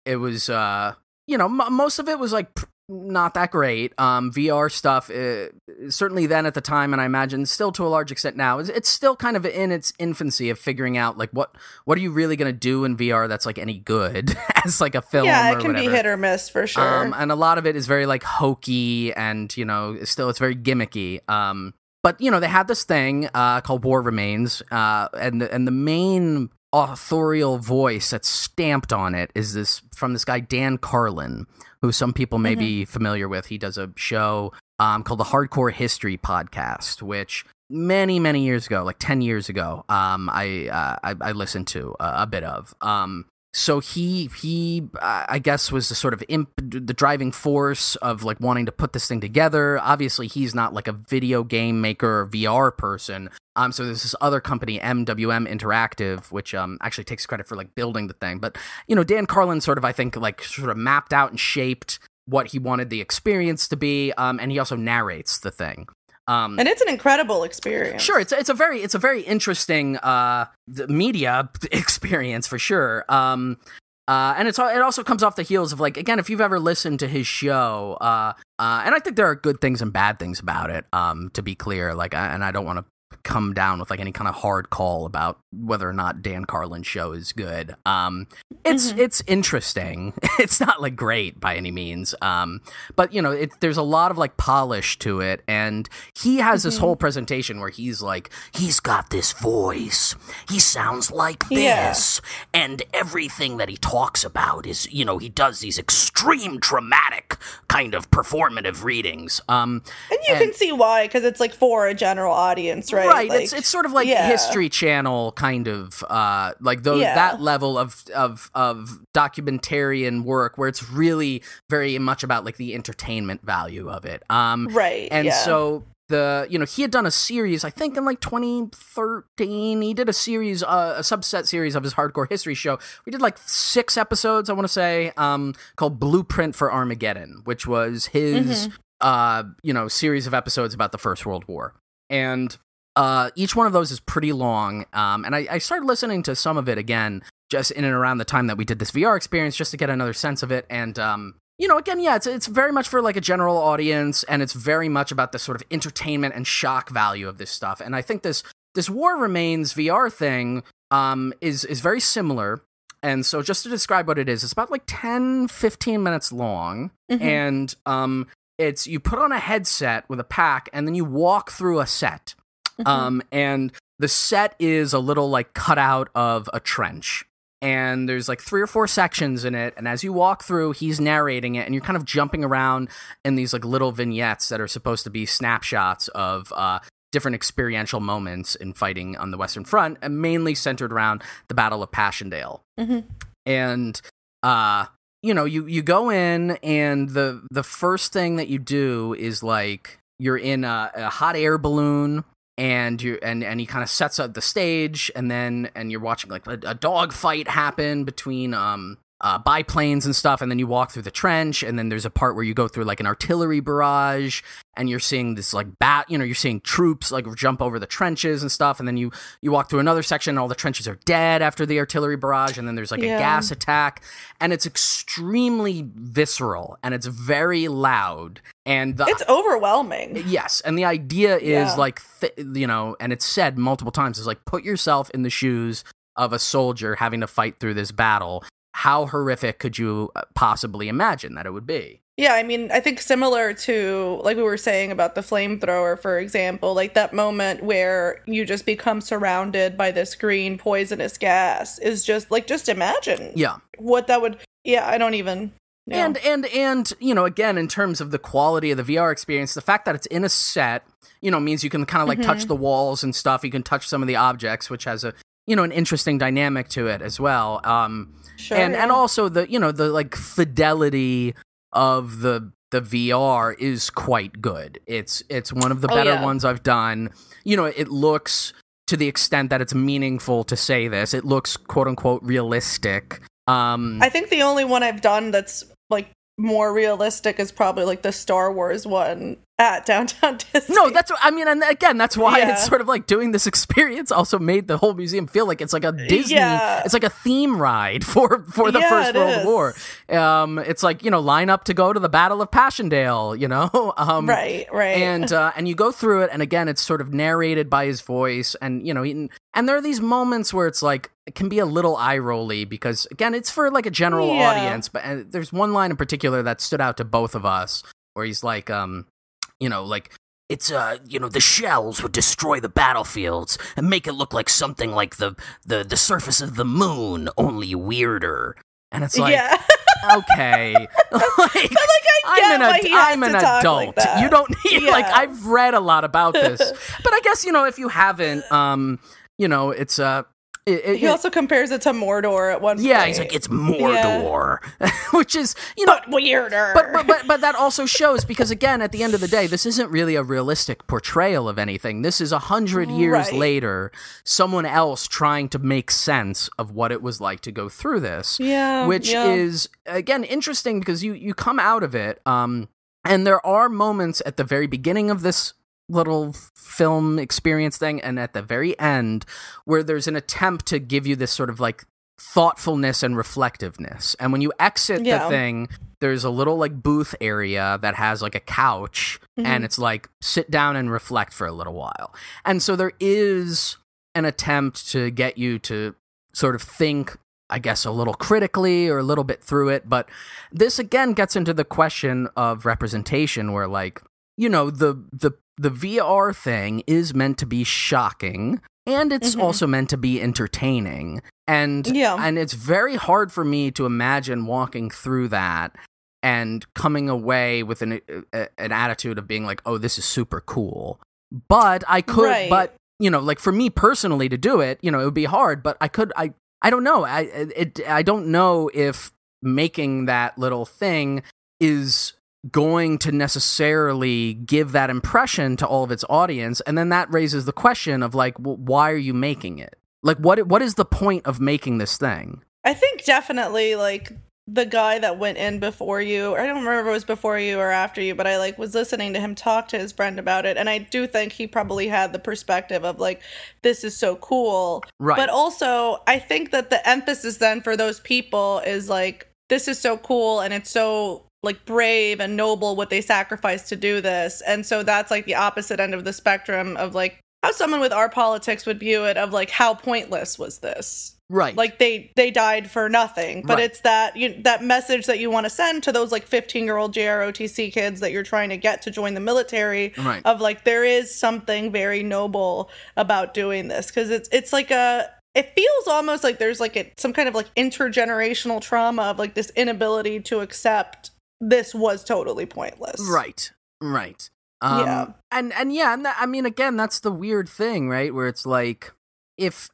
it was, most of it was like not that great. VR stuff, certainly then at the time, and I imagine still to a large extent now, it's still kind of in its infancy of figuring out like what are you really going to do in VR that's like any good as like a film. Yeah, it can be hit or miss for sure. And a lot of it is very like hokey, and still it's very gimmicky. But they had this thing called War Remains, and the main authorial voice that's stamped on it is from this guy Dan Carlin, who some people may be familiar with. He does a show called the Hardcore History Podcast, which many years ago, like 10 years ago, I listened to a bit of. So he I guess was the sort of the driving force of like wanting to put this thing together. Obviously, he's not like a video game maker or VR person. So there's this other company, MWM Interactive, which actually takes credit for like building the thing. But Dan Carlin sort of, I think, like sort of mapped out and shaped what he wanted the experience to be. And he also narrates the thing. And it's an incredible experience. Sure, it's a very interesting media experience for sure. And it also comes off the heels of like, again, if you've ever listened to his show, and I think there are good things and bad things about it. To be clear, like, and I don't want to come down with like any kind of hard call about whether or not Dan Carlin's show is good. It's interesting. It's not like great by any means. But there's a lot of like polish to it, and he has this whole presentation where he's like, he's got this voice. He sounds like this, and everything that he talks about is, he does these extreme dramatic kind of performative readings. And you can see why, because it's like for a general audience, right? Right, like, it's sort of like History Channel kind of like that level of documentarian work where it's really very much about like the entertainment value of it. So he had done a series, I think in like 2013. He did a series, a subset series of his Hardcore History show. We did like 6 episodes, I want to say, called Blueprint for Armageddon, which was his series of episodes about the First World War. And each one of those is pretty long, and I started listening to some of it again just in and around the time that we did this VR experience, just to get another sense of it. And again, it's very much for like a general audience, and it's very much about the sort of entertainment and shock value of this stuff. And I think this War Remains VR thing is very similar. And so just to describe what it is, it's about like 10-15 minutes long, and it's you put on a headset with a pack, and then you walk through a set. And the set is a little like cutout of a trench, and there's like 3 or 4 sections in it, and as you walk through, he's narrating it, and you're kind of jumping around in these like little vignettes that are supposed to be snapshots of different experiential moments in fighting on the Western Front, and mainly centered around the Battle of Passchendaele. And you go in, and the first thing that you do is like you're in a hot air balloon, and he kind of sets up the stage, and you're watching like a dog fight happen between biplanes and stuff, and then you walk through the trench, and then there's a part where you go through like an artillery barrage, and you're seeing this like you're seeing troops like jump over the trenches and stuff, and then you walk through another section, and all the trenches are dead after the artillery barrage, and then there's like a gas attack, and it's extremely visceral, and it's very loud, and it's overwhelming. Yes, and the idea is like and it's said multiple times, is like, put yourself in the shoes of a soldier having to fight through this battle. How horrific could you possibly imagine that it would be? Yeah, I mean, I think similar to, like we were saying about the flamethrower, for example, like that moment where you just become surrounded by this green poisonous gas is just, like, just imagine what that would, I don't even... Yeah. And again, in terms of the quality of the VR experience, the fact that it's in a set, means you can kind of like touch the walls and stuff. You can touch some of the objects, which has a, an interesting dynamic to it as well. Sure, and also the the like fidelity of the VR is quite good. It's one of the better ones I've done. It looks, to the extent that it's meaningful to say this, it looks quote unquote realistic. I think the only one I've done that's like more realistic is probably like the Star Wars one at Downtown Disney. No, that's what I mean, and again, that's why it's sort of like doing this experience also made the whole museum feel like it's like a Disney, it's like a theme ride for the First World War. It's like, line up to go to the Battle of Passchendaele, right, and you go through it, and again, it's sort of narrated by his voice, and and there are these moments where it's like, it can be a little eye-rolly, because again, it's for like a general audience, but there's one line in particular that stood out to both of us, where he's like, like, it's, the shells would destroy the battlefields and make it look like something like the surface of the moon, only weirder. And it's like, okay. I'm an adult. Like you don't need, like, I've read a lot about this. But I guess, if you haven't, it's, he also compares it to Mordor at one point. Yeah, he's like, it's Mordor, which is, but weirder. But that also shows, because again, at the end of the day, this isn't really a realistic portrayal of anything. This is 100 years later, someone else trying to make sense of what it was like to go through this. Which is, again, interesting, because you come out of it, and there are moments at the very beginning of this little film experience thing, and at the very end, where there's an attempt to give you this sort of like thoughtfulness and reflectiveness. And when you exit the thing, there's a little like booth area that has like a couch, and it's like, sit down and reflect for a little while. And so there is an attempt to get you to sort of think, I guess, a little critically or a little bit through it. But this again gets into the question of representation, where like, the VR thing is meant to be shocking, and it's also meant to be entertaining. And it's very hard for me to imagine walking through that and coming away with an attitude of being like, oh, this is super cool. But I could, but, like for me personally to do it, it would be hard, but I could, I don't know. I don't know if making that little thing is going to necessarily give that impression to all of its audience. And then that raises the question of like, well, why are you making it? Like, what is the point of making this thing? I think definitely like the guy that went in before you, I don't remember if it was before you or after you, but I like was listening to him talk to his friend about it. And I do think he probably had the perspective of like, this is so cool. Right. But also I think that the emphasis then for those people is like, this is so cool, and it's so like brave and noble what they sacrificed to do this. And so that's like the opposite end of the spectrum of like how someone with our politics would view it, of like, how pointless was this? Right. Like they died for nothing. But it's that that message that you want to send to those like 15-year-old JROTC kids that you're trying to get to join the military, of like, there is something very noble about doing this, because it's like it feels almost like there's like some kind of like intergenerational trauma of like this inability to accept this was totally pointless. Right. And I mean, again, that's the weird thing, right? Where it's like, if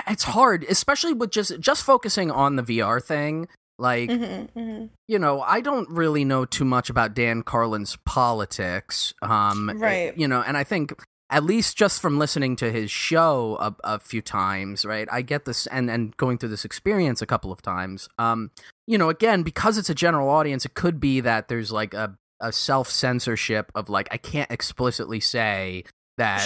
it's hard, especially with just focusing on the VR thing. Like, you know, I don't really know too much about Dan Carlin's politics. Right. You know, and I think at least just from listening to his show a few times, right, I get this, and going through this experience a couple of times, you know, again, because it's a general audience, it could be that there's like a self-censorship of like, I can't explicitly say that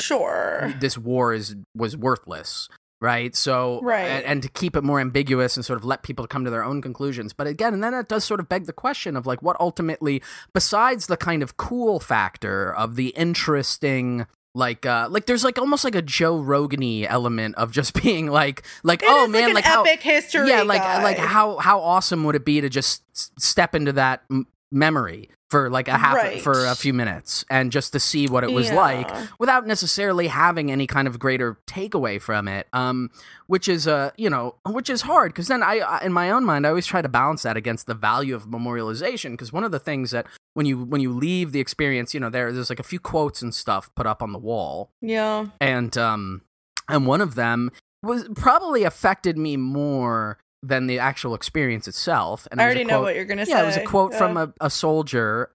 this war was worthless, right? So, and to keep it more ambiguous and sort of let people come to their own conclusions. But again, and then it does sort of beg the question of like, what ultimately, besides the kind of cool factor of the interesting, like there's like almost like a Joe Rogan-y element of just being like oh man, like how epic history, like how awesome would it be to just step into that memory for like for a few minutes and just to see what it was like without necessarily having any kind of greater takeaway from it, which is hard, because then I in my own mind I always try to balance that against the value of memorialization, because one of the things that when you leave the experience, you know, there's like a few quotes and stuff put up on the wall, and one of them was probably affected me more than the actual experience itself. And I already know what you're going to say. Yeah, it was a quote from a soldier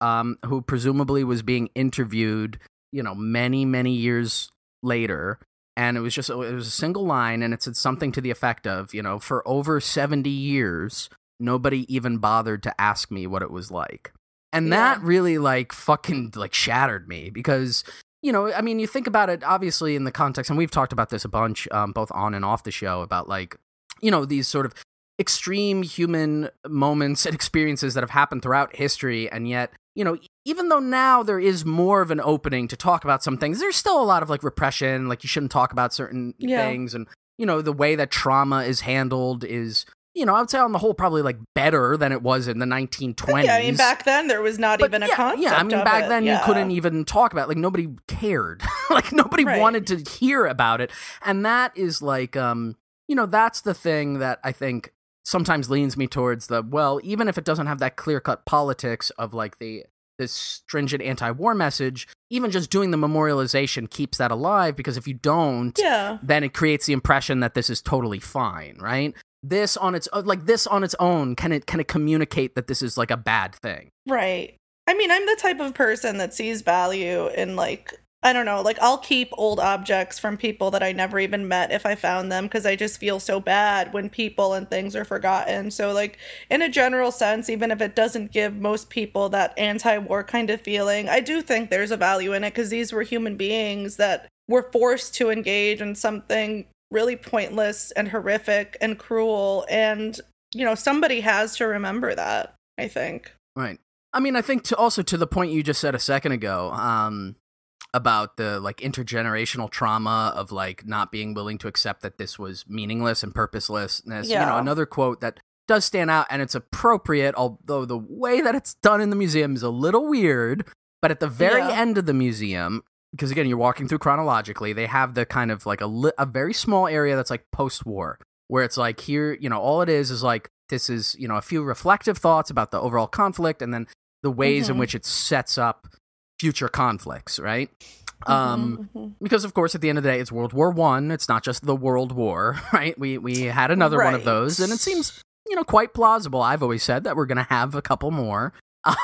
who presumably was being interviewed, you know, many, many years later. And it was a single line, and it said something to the effect of, you know, for over 70 years, nobody even bothered to ask me what it was like. And that really like fucking like shattered me, because, you know, I mean, you think about it obviously in the context, and we've talked about this a bunch, both on and off the show, about like, you know, these sort of extreme human moments and experiences that have happened throughout history, and yet, you know, even though now there is more of an opening to talk about some things, there's still a lot of like repression, like you shouldn't talk about certain things, and, you know, the way that trauma is handled is, you know, I would say on the whole probably like better than it was in the 1920s. Yeah, I mean, back then there was not even a concept. Yeah, I mean, back then you couldn't even talk about it. Like, nobody cared. Like, nobody wanted to hear about it. And that is like, you know, that's the thing that I think sometimes leans me towards well, even if it doesn't have that clear-cut politics of like this stringent anti-war message, even just doing the memorialization keeps that alive, because if you don't, then it creates the impression that this is totally fine, right? This on its own, can it communicate that this is like a bad thing? Right. I mean, I'm the type of person that sees value in, like, I don't know, like, I'll keep old objects from people that I never even met if I found them, because I just feel so bad when people and things are forgotten. So, like, in a general sense, even if it doesn't give most people that anti-war kind of feeling, I do think there's a value in it, because these were human beings that were forced to engage in something really pointless and horrific and cruel, and, you know, somebody has to remember that, I think. Right. I mean, I think to the point you just said a second ago, about the like intergenerational trauma of like not being willing to accept that this was meaningless and purposelessness. You know, another quote that does stand out, and it's appropriate, although the way that it's done in the museum is a little weird, but at the very end of the museum, because again, you're walking through chronologically, they have the kind of like a very small area that's like post-war, where it's like, here, you know, all it is like, this is, you know, a few reflective thoughts about the overall conflict, and then the ways in which it sets up future conflicts, right? Because of course, at the end of the day, it's World War I. It's not just the World War, right? We had another one of those, and it seems, you know, quite plausible. I've always said that we're going to have a couple more.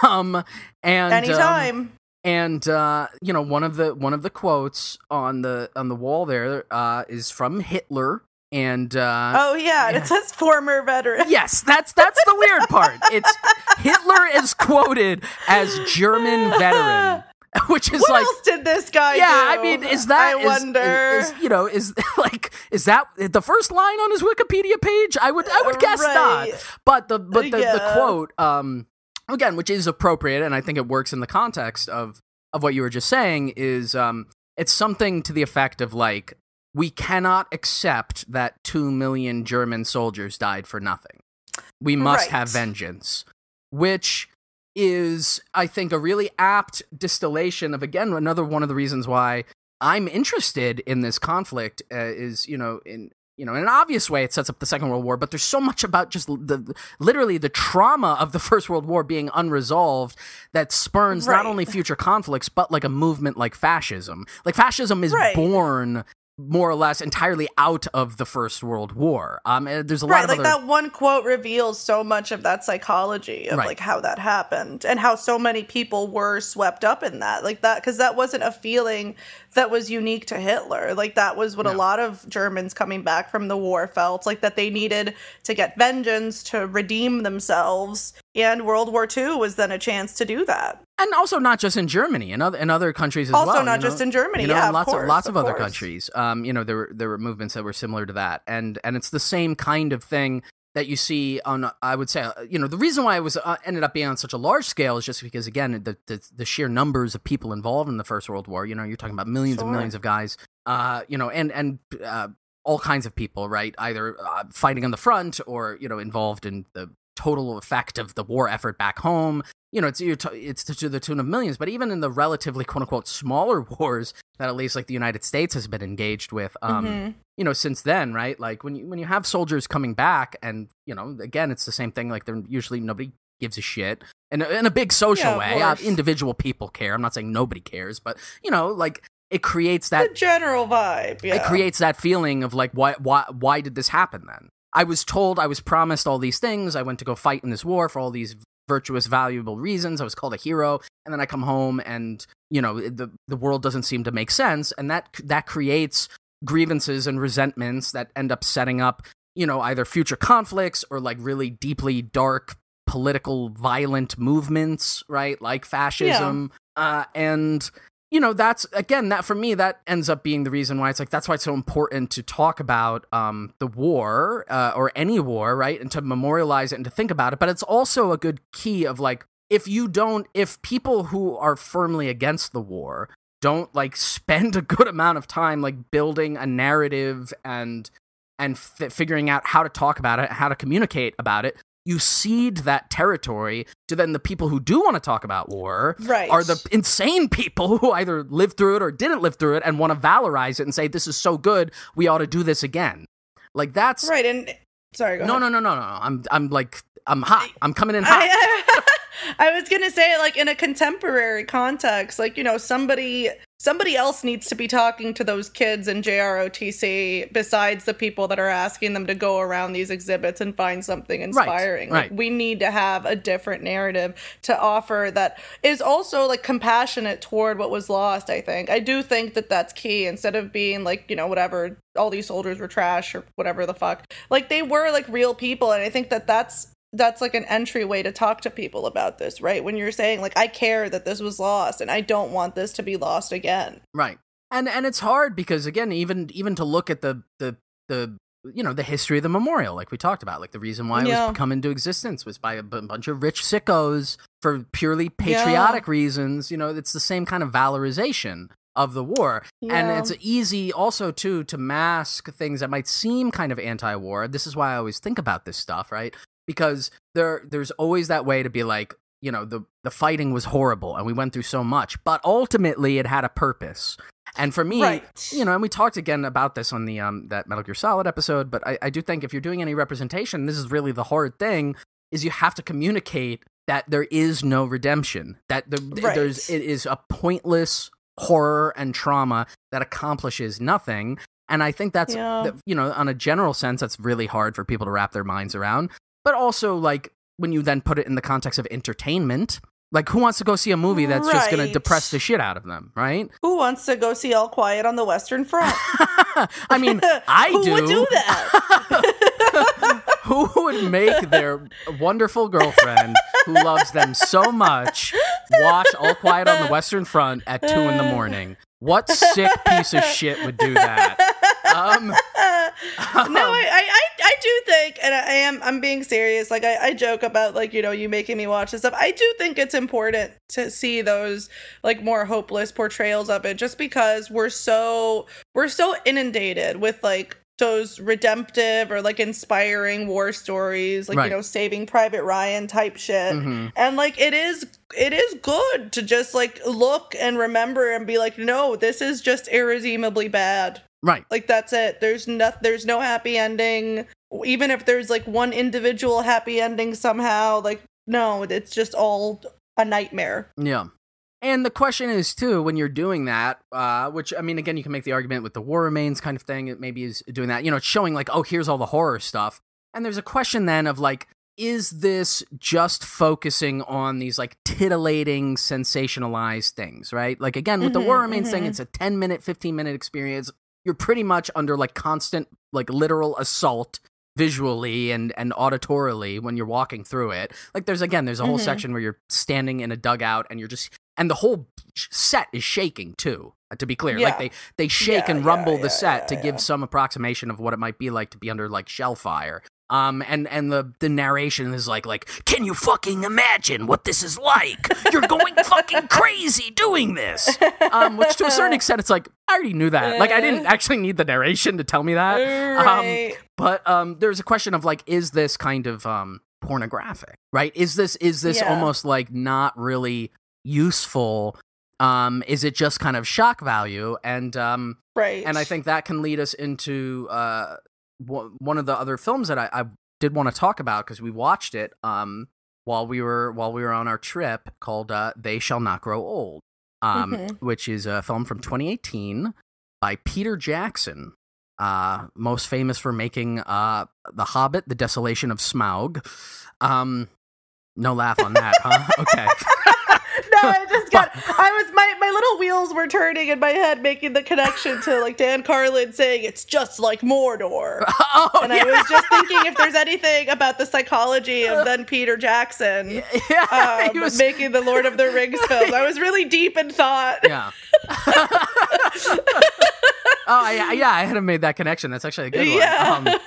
And anytime. And you know, one of the quotes on the wall there is from Hitler. And it says former veteran. Yes, that's the weird part. It's Hitler is quoted as German veteran, which is what like, else did this guy do? I mean, is that? I wonder. Is that the first line on his Wikipedia page? I would guess not. But the quote, again, which is appropriate, and I think it works in the context of what you were just saying, is it's something to the effect of like, we cannot accept that 2 million German soldiers died for nothing. We must have vengeance, which is, I think, a really apt distillation of, again, another one of the reasons why I'm interested in this conflict is, you know, in an obvious way, it sets up the Second World War, but there's so much about just literally the trauma of the First World War being unresolved that spurns not only future conflicts, but like a movement like fascism. Like, fascism is born more or less entirely out of the First World War. There's a lot of like that one quote reveals so much of that psychology of like how that happened and how so many people were swept up in that, like that, because that wasn't a feeling that was unique to Hitler. Like that was what a lot of Germans coming back from the war felt, like that they needed to get vengeance, to redeem themselves. And World War II was then a chance to do that. And also not just in Germany, in other countries as well. Also not just in Germany, lots of other countries. There were movements that were similar to that, and it's the same kind of thing that you see on. I would say, the reason why it was ended up being on such a large scale is just because, again, the sheer numbers of people involved in the First World War. You're talking about millions and millions of guys. And all kinds of people, right? Either fighting on the front or involved in the total effect of the war effort back home. It's to the tune of millions, but even in the relatively quote unquote smaller wars that at least like the United States has been engaged with, since then, right? Like when you have soldiers coming back, and again, it's the same thing. Like they're usually nobody gives a shit, and in a big social way. Individual people care. I'm not saying nobody cares, but like it creates that the general vibe. Yeah. It creates that feeling of like why did this happen then? I was promised all these things. I went to go fight in this war for all these virtuous, valuable reasons. I was called a hero, and then I come home and the world doesn't seem to make sense, and that creates grievances and resentments that end up setting up either future conflicts or like really deeply dark political violent movements, right? Like fascism, and that's, again, that for me, that ends up being the reason why it's so important to talk about the war or any war, right? And to memorialize it and to think about it. But it's also a good key of like, if people who are firmly against the war don't like spend a good amount of time like building a narrative and figuring out how to talk about it, how to communicate about it, you cede that territory to then the people who do want to talk about war are the insane people who either lived through it or didn't live through it and want to valorize it and say, this is so good, we ought to do this again. Like that's right. And sorry, go ahead. No. I'm hot. I'm coming in hot. I was going to say, like, in a contemporary context, like, somebody else needs to be talking to those kids in JROTC besides the people that are asking them to go around these exhibits and find something inspiring. Right. Like, we need to have a different narrative to offer that is also, like, compassionate toward what was lost, I think. I do think that that's key, instead of being, like, whatever, all these soldiers were trash or whatever the fuck. Like, they were, like, real people, and I think that's like an entryway to talk to people about this, right? When you're saying like, I care that this was lost and I don't want this to be lost again. Right. And it's hard because, again, even to look at the history of the memorial, like we talked about, like the reason why it was come into existence was by a bunch of rich sickos for purely patriotic reasons. It's the same kind of valorization of the war. And it's easy also to mask things that might seem kind of anti-war. This is why I always think about this stuff, right? Because there's always that way to be like, the fighting was horrible and we went through so much, but ultimately it had a purpose. And for me, and we talked again about this on the that Metal Gear Solid episode, but I do think if you're doing any representation, this is really the hard thing, is you have to communicate that there is no redemption, that it is a pointless horror and trauma that accomplishes nothing. And I think that's, on a general sense, that's really hard for people to wrap their minds around. But also, like, when you then put it in the context of entertainment, like, who wants to go see a movie that's just going to depress the shit out of them, right? Who wants to go see All Quiet on the Western Front? I mean, Who would do that? Who would make their wonderful girlfriend, who loves them so much, watch All Quiet on the Western Front at 2 a.m? What sick piece of shit would do that? No, I do think, and I'm being serious. Like I joke about like, you making me watch this stuff. I do think it's important to see those like more hopeless portrayals of it, just because we're so inundated with like those redemptive or like inspiring war stories, like Saving Private Ryan type shit. And like it is good to just like look and remember and be like, no, this is just irredeemably bad. Right. Like that's it. There's no happy ending. Even if there's like one individual happy ending somehow, like no, it's just all a nightmare. Yeah. And the question is, too, when you're doing that, which, I mean, again, you can make the argument with the War Remains kind of thing. It maybe is doing that. You know, it's showing like, oh, here's all the horror stuff. And there's a question then of like, is this just focusing on these like titillating, sensationalized things, right? Like, again, with the War Remains thing, it's a 10-minute, 15-minute experience. You're pretty much under like constant, like literal assault visually and auditorily when you're walking through it. Like there's a whole section where you're standing in a dugout and and the whole set is shaking too, to be clear. Like they shake and rumble the set to give some approximation of what it might be like to be under like shell fire. And the narration is like, can you fucking imagine what this is like? You're going fucking crazy doing this. Which to a certain extent, it's like, I already knew that. Like, I didn't actually need the narration to tell me that. Right. But there's a question of like, is this kind of pornographic, right? Is this almost like not really useful? Is it just kind of shock value? And right. And I think that can lead us into one of the other films that I did want to talk about, because we watched it while we were on our trip, called They Shall Not Grow Old, which is a film from 2018 by Peter Jackson, most famous for making The Hobbit: The Desolation of Smaug. No laugh on that, huh? Okay. No, I just got. My little wheels were turning in my head, making the connection to like Dan Carlin saying it's just like Mordor. I was just thinking if there's anything about the psychology of then Peter Jackson he was making the Lord of the Rings films. I was really deep in thought. Yeah. I hadn't made that connection. That's actually a good one. Yeah.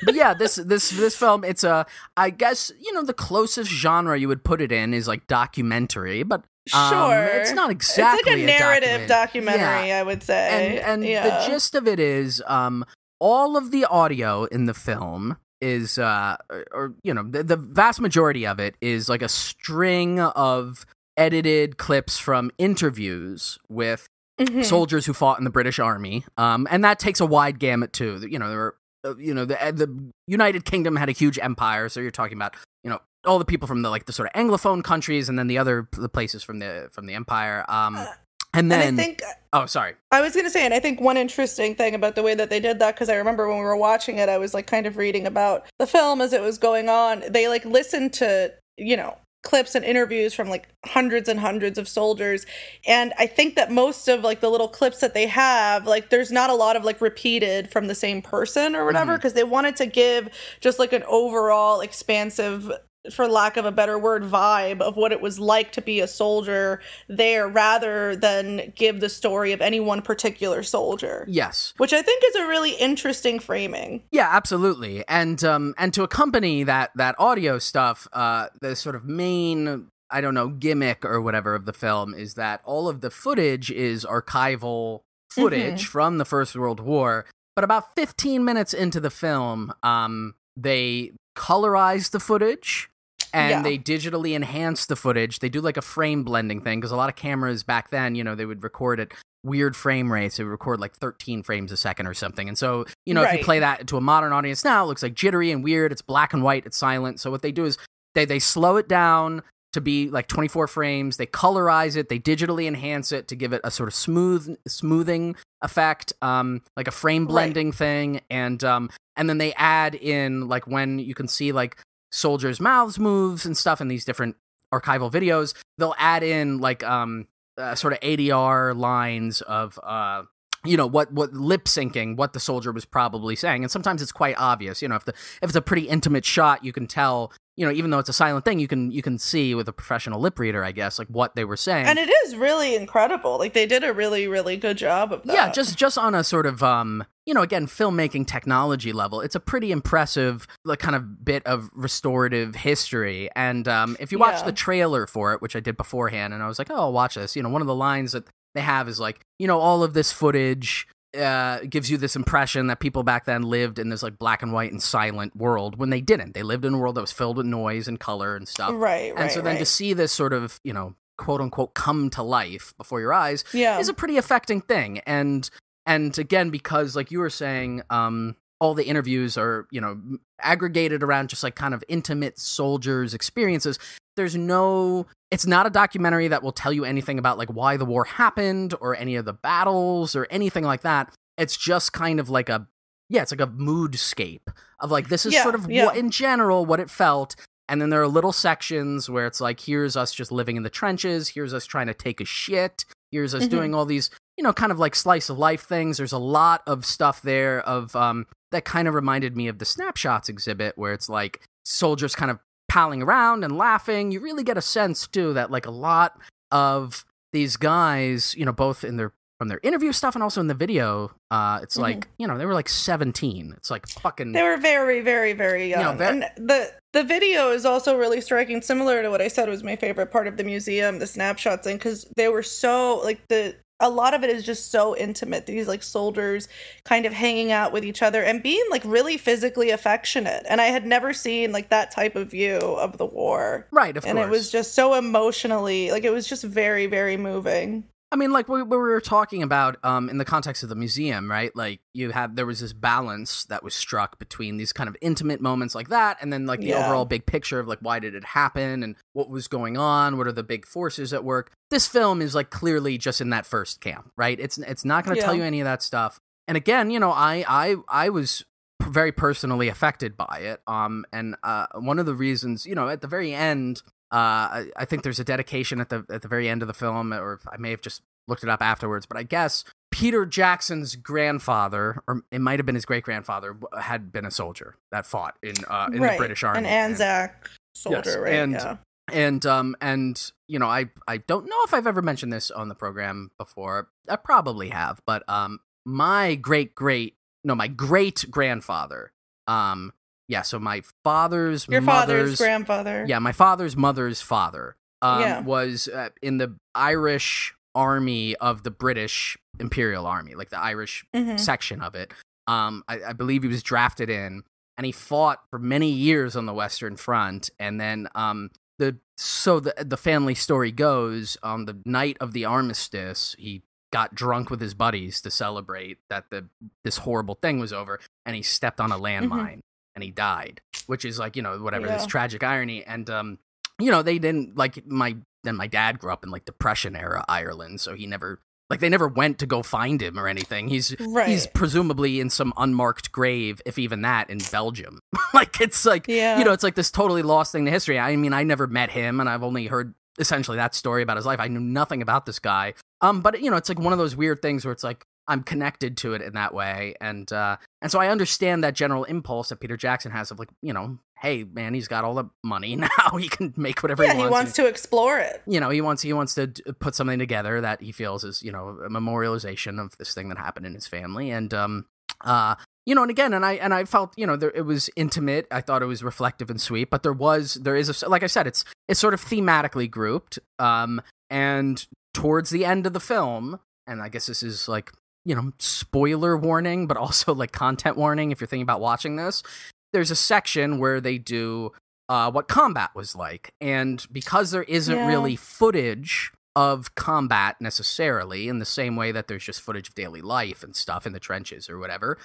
But yeah, this film, it's I guess, the closest genre you would put it in is like documentary, but sure, it's not exactly it's like a narrative documentary, I would say. And the gist of it is, all of the audio in the film is, the vast majority of it is like a string of edited clips from interviews with soldiers who fought in the British Army, and that takes a wide gamut too. There were. The United Kingdom had a huge empire, so you're talking about all the people from the sort of Anglophone countries, and then the places from the empire. And I think, oh, sorry. I was going to say, and I think one interesting thing about the way that they did that, because I remember when we were watching it, I was like kind of reading about the film as it was going on. They like listened to clips and interviews from like hundreds and hundreds of soldiers, and I think that most of like the little clips that they have, like there's not a lot of like repeated from the same person or whatever, because they wanted to give just like an overall expansive, for lack of a better word, vibe of what it was like to be a soldier there, rather than give the story of any one particular soldier. Yes. Which I think is a really interesting framing. Yeah, absolutely. And to accompany that audio stuff, the sort of main, I don't know, gimmick or whatever of the film is that all of the footage is archival footage from the First World War, but about 15 minutes into the film, they colorize the footage. And they digitally enhance the footage. They do like a frame blending thing, because a lot of cameras back then, they would record at weird frame rates. They would record like 13 frames a second or something. And so, if you play that to a modern audience now, it looks like jittery and weird. It's black and white. It's silent. So what they do is they slow it down to be like 24 frames. They colorize it. They digitally enhance it to give it a sort of smoothing effect, like a frame blending thing. And then they add in like when you can see like soldiers' mouths moves and stuff in these different archival videos, they'll add in like sort of ADR lines of what lip syncing what the soldier was probably saying, and sometimes it's quite obvious. If it's a pretty intimate shot, you can tell. Even though it's a silent thing, you can see with a professional lip reader, I guess, like what they were saying. And it is really incredible. Like they did a really, really good job of that. Yeah, just on a sort of again, filmmaking technology level, it's a pretty impressive like kind of bit of restorative history. And if you watch the trailer for it, which I did beforehand, and I was like, oh, I'll watch this. One of the lines that they have is like, all of this footage gives you this impression that people back then lived in this like black and white and silent world, when they didn't. They lived in a world that was filled with noise and color and stuff. Right. And so then to see this sort of, quote unquote, come to life before your eyes is a pretty affecting thing. And again, because like you were saying, all the interviews are, aggregated around just like kind of intimate soldiers' experiences. there's no, it's not a documentary that will tell you anything about like why the war happened or any of the battles or anything like that. It's just kind of like it's like a moodscape of like, this is sort of what, in general, what it felt. And then there are little sections where it's like, here's us just living in the trenches. Here's us trying to take a shit. Here's us doing all these, kind of like slice of life things. There's a lot of stuff there of that kind of reminded me of the Snapshots exhibit, where it's like soldiers kind of palling around and laughing. You really get a sense too that like a lot of these guys, both from their interview stuff and also in the video, it's like, they were like 17. It's like fucking... They were very, very, very young. And the video is also really striking, similar to what I said was my favorite part of the museum, the snapshot thing, because they were so, like, a lot of it is just so intimate. These, like, soldiers kind of hanging out with each other and being, like, really physically affectionate. And I had never seen, like, that type of view of the war. Right, of course. And it was just so emotionally, like, it was just very, very moving. I mean, like we were talking about in the context of the museum, right? Like there was this balance that was struck between these kind of intimate moments like that, and then like the overall big picture of like, why did it happen and what was going on? What are the big forces at work? This film is like clearly just in that first camp, right? It's not going to tell you any of that stuff. And again, I was very personally affected by it. And one of the reasons, at the very end, I think there's a dedication at the very end of the film, or I may have just looked it up afterwards, but I guess Peter Jackson's grandfather, or it might have been his great-grandfather, had been a soldier that fought in the British Army. An Anzac soldier, right? And I don't know if I've ever mentioned this on the program before. I probably have, but my great-grandfather, so my father's father's grandfather. Yeah, my father's mother's father was in the Irish army of the British Imperial Army, like the Irish section of it. I believe he was drafted in, and he fought for many years on the Western Front. And then the family story goes, on the night of the armistice, he got drunk with his buddies to celebrate that this horrible thing was over, and he stepped on a landmine. And he died, which is like, this tragic irony. And, they didn't like my dad grew up in like Depression era Ireland. So they never went to go find him or anything. He's presumably in some unmarked grave, if even that, in Belgium. Like, it's like, it's like this totally lost thing to history. I mean, I never met him, and I've only heard essentially that story about his life. I knew nothing about this guy. But it's like one of those weird things where it's like, I'm connected to it in that way, and so I understand that general impulse that Peter Jackson has of like, hey man, he's got all the money now, he can make whatever he wants. He wants to explore it. He wants to put something together that he feels is a memorialization of this thing that happened in his family, and and again, and I felt it was intimate. I thought it was reflective and sweet, but there is like I said, it's sort of thematically grouped, and towards the end of the film, and I guess this is like, spoiler warning, but also like content warning if you're thinking about watching this, there's a section where they do what combat was like. And because there isn't really footage of combat necessarily in the same way that there's just footage of daily life and stuff in the trenches or whatever,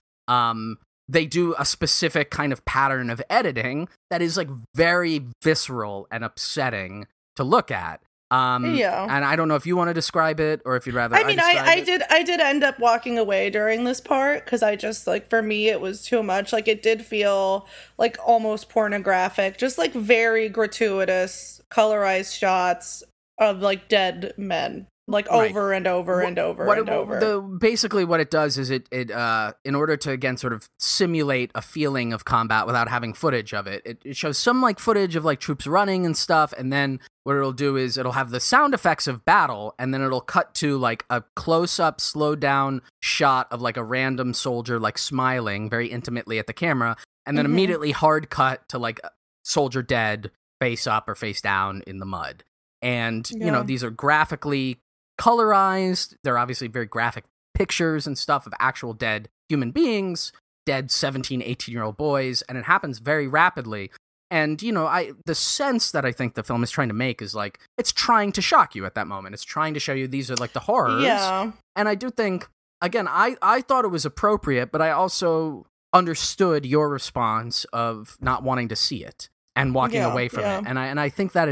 they do a specific kind of pattern of editing that is like very visceral and upsetting to look at. And I don't know if you want to describe it or if you'd rather. I did end up walking away during this part because I just, like, for me it was too much. Like, it did feel like almost pornographic, just like very gratuitous colorized shots of like dead men, like over and over and over and over. Basically what it does is it in order to, again, sort of simulate a feeling of combat without having footage of it, it shows some like footage of like troops running and stuff, and then what it'll do is it'll have the sound effects of battle, and then it'll cut to like a close-up, slowed down shot of like a random soldier like smiling very intimately at the camera, and then immediately hard cut to like soldier dead, face up or face down in the mud. And these are graphically colorized. They're obviously very graphic pictures and stuff of actual dead human beings, dead 17, 18-year-old boys, and it happens very rapidly. And, the sense that I think the film is trying to make is like, it's trying to shock you at that moment. It's trying to show you these are like the horrors. Yeah. And I do think, again, I thought it was appropriate, but I also understood your response of not wanting to see it and walking away from it. And I think that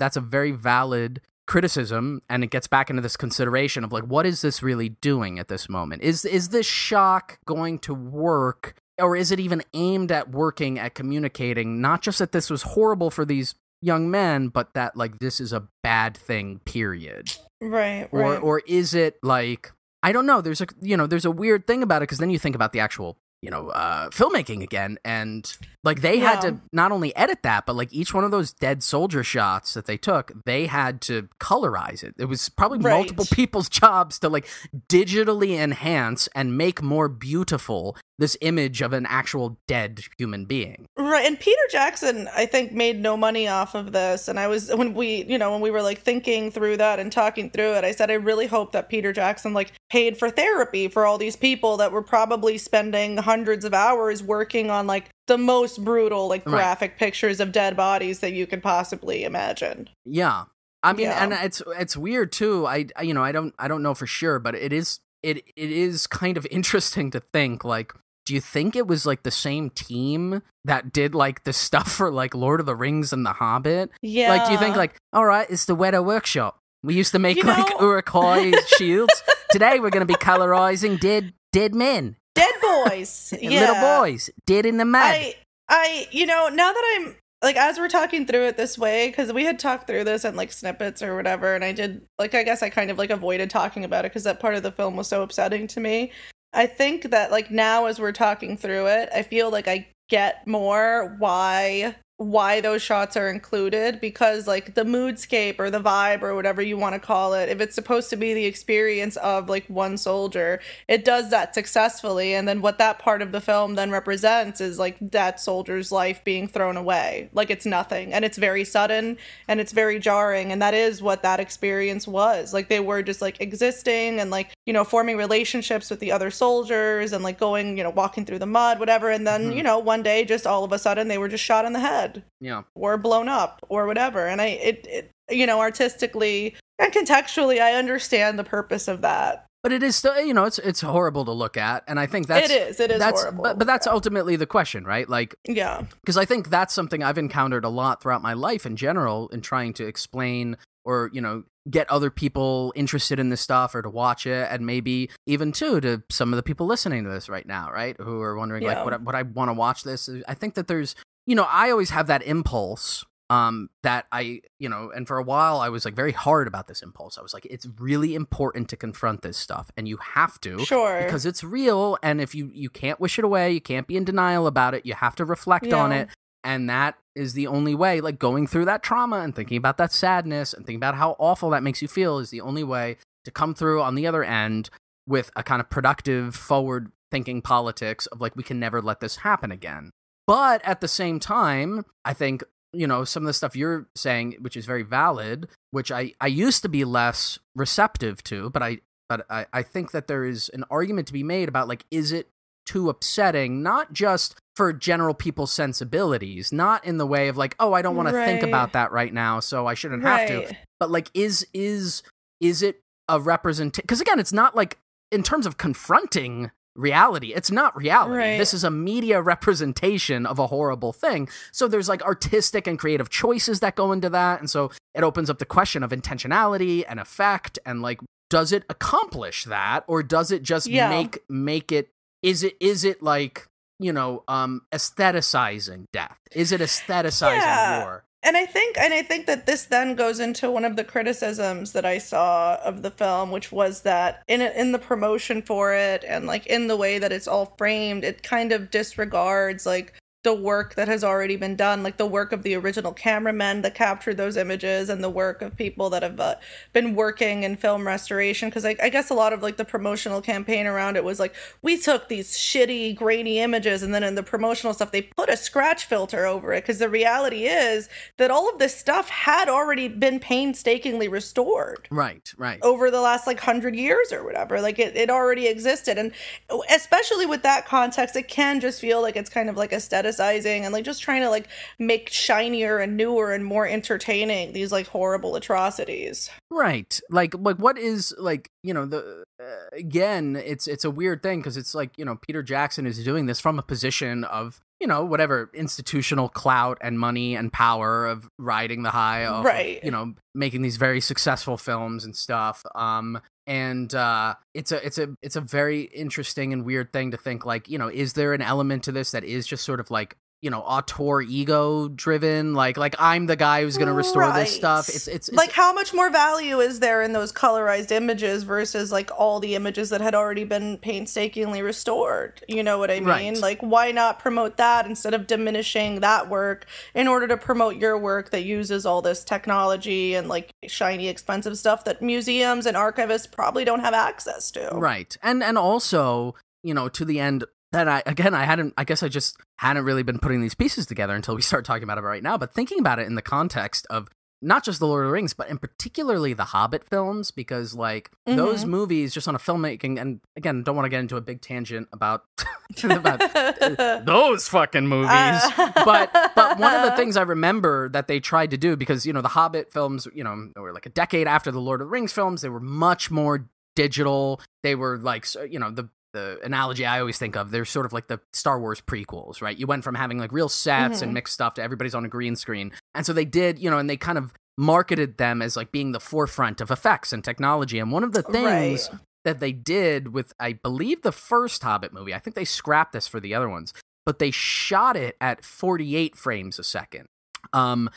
that's a very valid criticism, and it gets back into this consideration of like, what is this really doing at this moment? Is this shock going to work, or is it even aimed at working at communicating not just that this was horrible for these young men, but that like this is a bad thing, period. Right. Or is it like, I don't know, there's a weird thing about it, because then you think about the actual filmmaking again, and like they had to not only edit that, but like each one of those dead soldier shots that they took, they had to colorize it. It was probably multiple people's jobs to like digitally enhance and make more beautiful this image of an actual dead human being. Right. And Peter Jackson, I think, made no money off of this. And when we were like thinking through that and talking through it, I said, I really hope that Peter Jackson like paid for therapy for all these people that were probably spending hundreds of hours working on like the most brutal, like graphic pictures of dead bodies that you could possibly imagine. Yeah. I mean, and it's weird too. I don't know for sure, but it is kind of interesting to think like, do you think it was like the same team that did like the stuff for like Lord of the Rings and The Hobbit? Yeah. Like, do you think like, all right, it's the Weta Workshop. We used to make like Uruk-hai shields. Today we're going to be colorizing dead men. Dead boys. Little boys. Dead in the mud. I now that I'm like, as we're talking through it this way, because we had talked through this in like snippets or whatever, and I did like, I guess I kind of like avoided talking about it because that part of the film was so upsetting to me. I think that like now as we're talking through it, I feel like I get more why those shots are included, because like the moodscape or the vibe or whatever you want to call it, if it's supposed to be the experience of like one soldier, it does that successfully. And then what that part of the film then represents is like that soldier's life being thrown away, like it's nothing, and it's very sudden and it's very jarring. And that is what that experience was. Like they were just like existing and like, forming relationships with the other soldiers and like going, walking through the mud, whatever. And then, one day just all of a sudden they were just shot in the head. Yeah. Or blown up or whatever. And artistically and contextually, I understand the purpose of that. But it is still, it's horrible to look at. And I think it is horrible. But that's ultimately the question, right? Like, yeah. Because I think that's something I've encountered a lot throughout my life in general in trying to explain or, get other people interested in this stuff or to watch it. And maybe even to some of the people listening to this right now, right? Who are wondering like, would I want to watch this? I think that there's, I always have that impulse that I, and for a while I was like very hard about this impulse. I was like, it's really important to confront this stuff, and you have to, because it's real. And if you can't wish it away, you can't be in denial about it. You have to reflect on it. And that is the only way, like going through that trauma and thinking about that sadness and thinking about how awful that makes you feel is the only way to come through on the other end with a kind of productive, forward thinking politics of like, we can never let this happen again. But at the same time, I think, some of the stuff you're saying, which is very valid, which I used to be less receptive to, but I think that there is an argument to be made about like, is it too upsetting, not just for general people's sensibilities, not in the way of like, oh, I don't want to think about that right now, so I shouldn't have to, but like, is it a representation? Because again, it's not like, in terms of confronting reality, it's not reality. This is a media representation of a horrible thing. So there's like artistic and creative choices that go into that. And so it opens up the question of intentionality and effect. And like, does it accomplish that? Or does it just make it, is it like, aestheticizing death? Is it aestheticizing war? And I think that this then goes into one of the criticisms that I saw of the film, which was that in the promotion for it and like in the way that it's all framed, it kind of disregards like the work that has already been done, like the work of the original cameramen that captured those images and the work of people that have been working in film restoration. Because I guess a lot of like the promotional campaign around it was like, we took these shitty, grainy images and then in the promotional stuff, they put a scratch filter over it. Because the reality is that all of this stuff had already been painstakingly restored. Right. Over the last like 100 years or whatever. Like it already existed. And especially with that context, it can just feel like it's kind of like aesthetic and like just trying to like make shinier and newer and more entertaining these like horrible atrocities. Right. Like what is like, again, it's a weird thing because it's like, Peter Jackson is doing this from a position of, whatever institutional clout and money and power of riding the high of, making these very successful films and stuff. And it's a very interesting and weird thing to think, like, is there an element to this that is just sort of like, auteur ego driven, like I'm the guy who's going to restore this stuff. It's like, how much more value is there in those colorized images versus like all the images that had already been painstakingly restored? You know what I mean? Right. Like, why not promote that instead of diminishing that work in order to promote your work that uses all this technology and like shiny, expensive stuff that museums and archivists probably don't have access to? Right. And also, to the end that I guess I just hadn't really been putting these pieces together until we start talking about it right now, but thinking about it in the context of not just the Lord of the Rings, but in particularly the Hobbit films, because like those movies just on a filmmaking, and again, don't want to get into a big tangent about those fucking movies, but one of the things I remember that they tried to do, because, the Hobbit films, were like a decade after the Lord of the Rings films, they were much more digital. They were like, the analogy I always think of, they're sort of like the Star Wars prequels, right? You went from having like real sets and mixed stuff to everybody's on a green screen. And so they did, and they kind of marketed them as like being the forefront of effects and technology. And one of the things that they did with, I believe, the first Hobbit movie, I think they scrapped this for the other ones, but they shot it at 48 frames a second.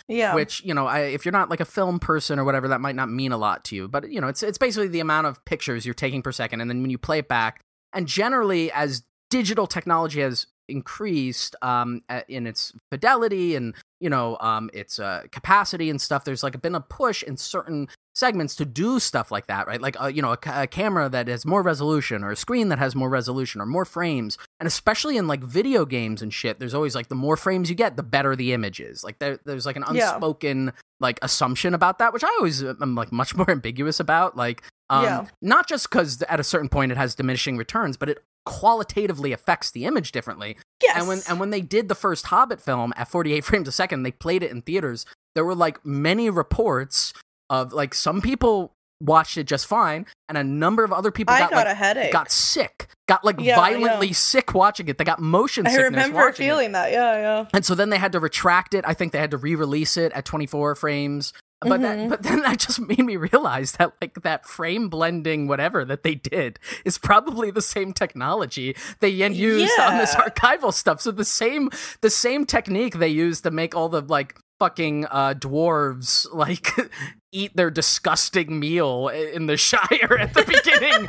Which, if you're not like a film person or whatever, that might not mean a lot to you, but it's basically the amount of pictures you're taking per second. And then when you play it back, and generally, as digital technology has increased in its fidelity and its capacity and stuff, there's like been a push in certain segments to do stuff like that, right? Like a camera that has more resolution, or a screen that has more resolution, or more frames. And especially in like video games and shit, there's always like the more frames you get, the better the image is. Like there's like an unspoken like assumption about that, which I always am like much more ambiguous about. Like not just because at a certain point it has diminishing returns, but it qualitatively affects the image differently. Yes. And when they did the first Hobbit film at 48 frames a second, they played it in theaters. There were like many reports of like some people watched it just fine, and a number of other people got a headache, got sick, got like violently sick watching it. They got motion sickness. I remember feeling that. Yeah. And so then they had to retract it. I think they had to re-release it at 24 frames. But then that just made me realize that like that frame blending whatever that they did is probably the same technology they used on this archival stuff. So the same technique they used to make all the like fucking dwarves like eat their disgusting meal in the Shire at the beginning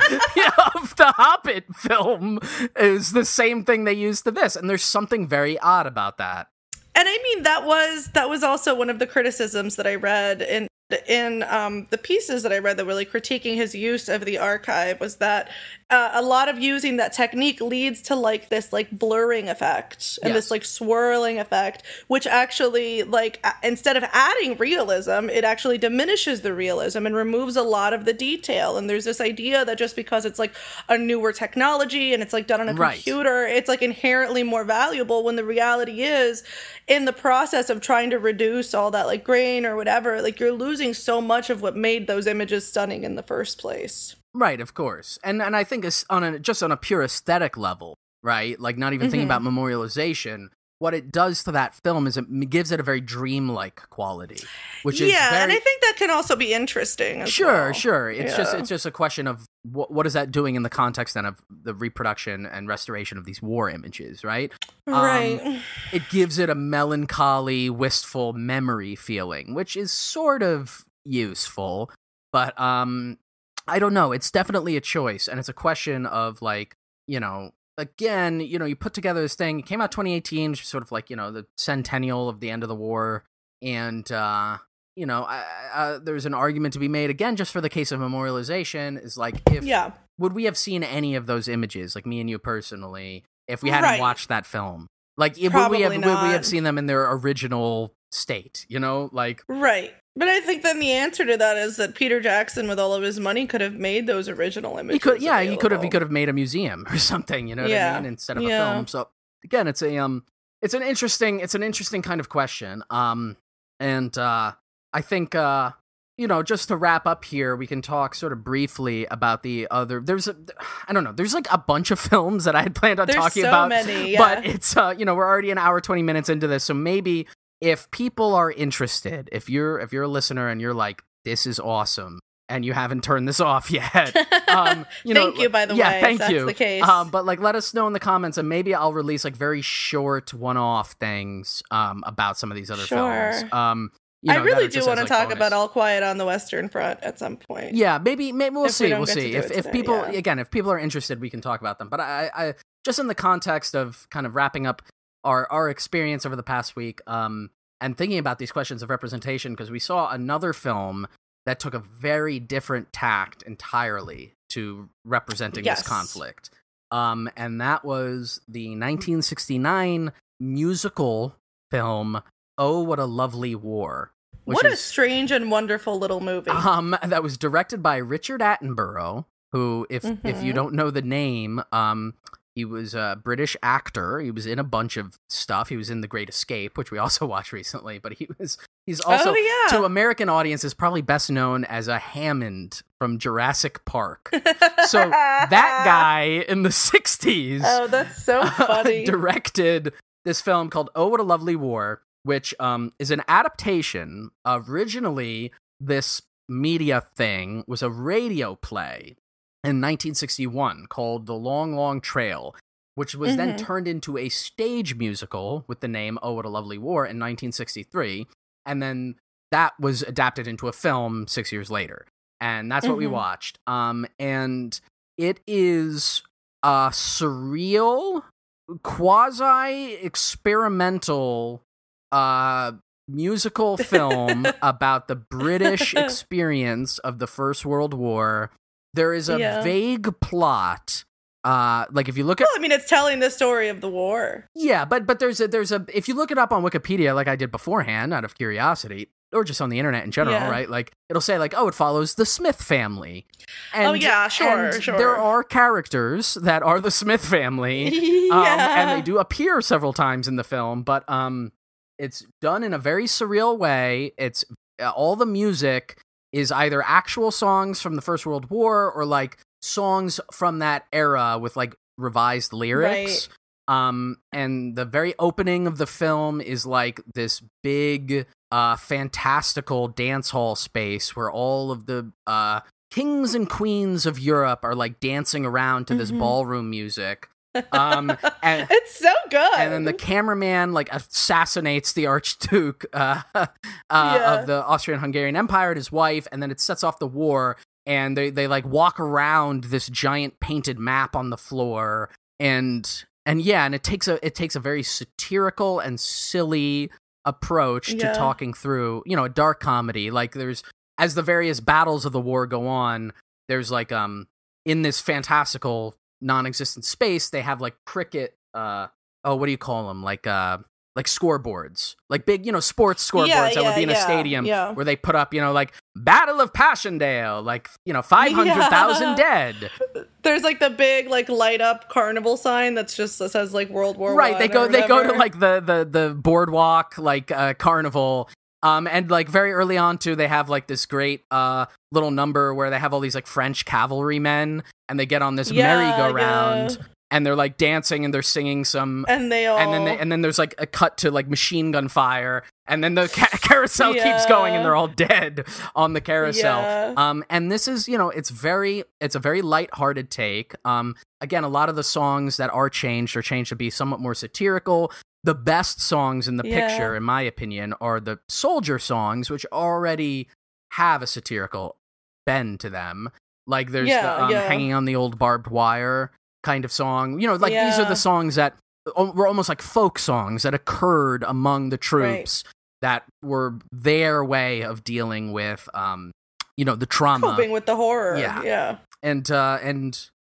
of the Hobbit film is the same thing they used to this, and there's something very odd about that. And I mean, that was also one of the criticisms that I read in the pieces that I read that were like critiquing his use of the archive, was that a lot of using that technique leads to like this like blurring effect and this like swirling effect, which actually like instead of adding realism, it actually diminishes the realism and removes a lot of the detail. And there's this idea that just because it's like a newer technology and it's like done on a computer, it's like inherently more valuable, when the reality is, in the process of trying to reduce all that like grain or whatever, like you're losing so much of what made those images stunning in the first place. Right, of course. And I think it's on a pure aesthetic level, right? Like not even thinking about memorialization, what it does to that film is it gives it a very dreamlike quality, which is and I think that can also be interesting as Sure. well. It's just a question of what is that doing in the context then of the reproduction and restoration of these war images, right? Right. It gives it a melancholy, wistful memory feeling, which is sort of useful, but I don't know. It's definitely a choice, and it's a question of like, again, you put together this thing. It came out 2018, which is sort of like, the centennial of the end of the war. And, there's an argument to be made, again, just for the case of memorialization, is like, would we have seen any of those images, like me and you personally, if we hadn't watched that film? Like, would we have seen them in their original state, like... Right. But I think then the answer to that is that Peter Jackson, with all of his money, could have made those original images. He could have made a museum or something, you know what I mean, instead of a film. So again, it's an interesting kind of question. I think just to wrap up here, we can talk sort of briefly about the other. There's like a bunch of films that I had planned on talking about. There's so many, yeah. But it's, we're already an hour, 20 minutes into this. So maybe if people are interested, if you're a listener and you're like, this is awesome, and you haven't turned this off yet, thank you, by the way. Yeah, thank if you. That's the case. But like, let us know in the comments, and maybe I'll release like very short one-off things about some of these other films. I really do want to talk about All Quiet on the Western Front at some point. Yeah, maybe we'll see. We'll see if people if people are interested, we can talk about them. But I just in the context of kind of wrapping up our experience over the past week, and thinking about these questions of representation, because we saw another film that took a very different tact entirely to representing this conflict. And that was the 1969 musical film Oh, What a Lovely War. What a strange and wonderful little movie. That was directed by Richard Attenborough, who, if you don't know the name, he was a British actor. He was in a bunch of stuff. He was in The Great Escape, which we also watched recently, but he's also, to American audiences, probably best known as a Hammond from Jurassic Park. So that guy in the 60s that's so funny. directed this film called Oh, What a Lovely War, which is an adaptation. Originally, this media thing was a radio play in 1961 called The Long, Long Trail, which was then turned into a stage musical with the name Oh, What a Lovely War in 1963. And then that was adapted into a film 6 years later. And that's what we watched. And it is a surreal, quasi-experimental musical film about the British experience of the First World War. There is a vague plot. Like if you look at, it's telling the story of the war. Yeah, but there's a if you look it up on Wikipedia, like I did beforehand, out of curiosity, or just on the internet in general, right? Like it'll say like, oh, it follows the Smith family. And, sure. There are characters that are the Smith family, and they do appear several times in the film, but it's done in a very surreal way. It's all the music is either actual songs from the First World War or like songs from that era with like revised lyrics. Right. And the very opening of the film is like this big, fantastical dance hall space where all of the kings and queens of Europe are like dancing around to this ballroom music. And it's so good. And then the cameraman like assassinates the Archduke of the Austrian-Hungarian Empire and his wife, and then it sets off the war, and they like walk around this giant painted map on the floor, and it takes a very satirical and silly approach to talking through, a dark comedy. Like there's, as the various battles of the war go on, there's like in this fantastical non-existent space, they have like cricket what do you call them, like scoreboards, like big sports scoreboards that would be in a stadium where they put up like Battle of Passchendaele, like 500,000 dead. There's like the big like light up carnival sign that says like World War right I. They go to like the boardwalk like carnival. And like very early on too, they have like this great little number where they have all these like French cavalrymen, and they get on this merry-go-round, and they're like dancing and they're singing some, and then there's like a cut to like machine gun fire, and then the carousel keeps going, and they're all dead on the carousel. And this is it's a very lighthearted take. Again, a lot of the songs that are changed to be somewhat more satirical. The best songs in the picture, in my opinion, are the soldier songs, which already have a satirical bend to them. Like there's the Hanging on the Old Barbed Wire kind of song. These are the songs that were almost like folk songs that occurred among the troops that were their way of dealing with, the trauma. Coping with the horror. Yeah. And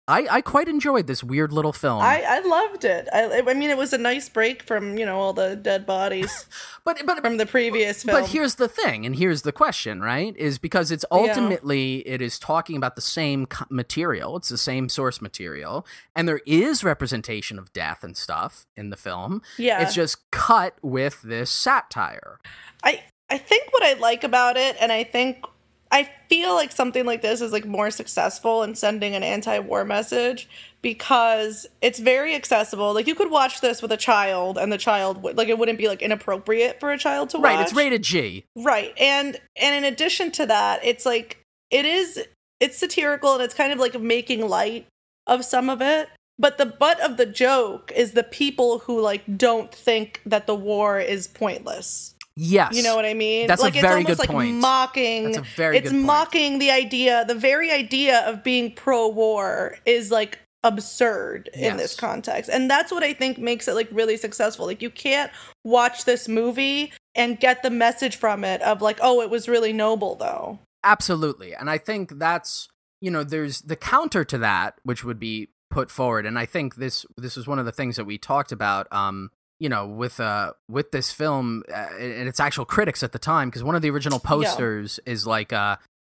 I quite enjoyed this weird little film. I loved it. I mean, it was a nice break from, all the dead bodies but from the previous film. But here's the thing, and here's the question, right? Is because it's ultimately, it is talking about the same material. It's the same source material. And there is representation of death and stuff in the film. Yeah. It's just cut with this satire. I think what I like about it, and I think I feel like something like this is like more successful in sending an anti-war message because it's very accessible. Like you could watch this with a child and the child would like, it wouldn't be like inappropriate for a child to watch. Right. It's rated G. Right. And in addition to that, it's like, it's satirical and it's kind of like making light of some of it. But the butt of the joke is the people who like don't think that the war is pointless. Yes. You know what I mean? That's like, a very good like point. Mocking. That's a very good point. It's mocking the idea, the very idea of being pro-war is like absurd in this context. And that's what I think makes it like really successful. Like you can't watch this movie and get the message from it of like, oh, it was really noble though. Absolutely. And I think that's, there's the counter to that, which would be put forward. And I think this was one of the things that we talked about, with this film and its actual critics at the time, because one of the original posters is like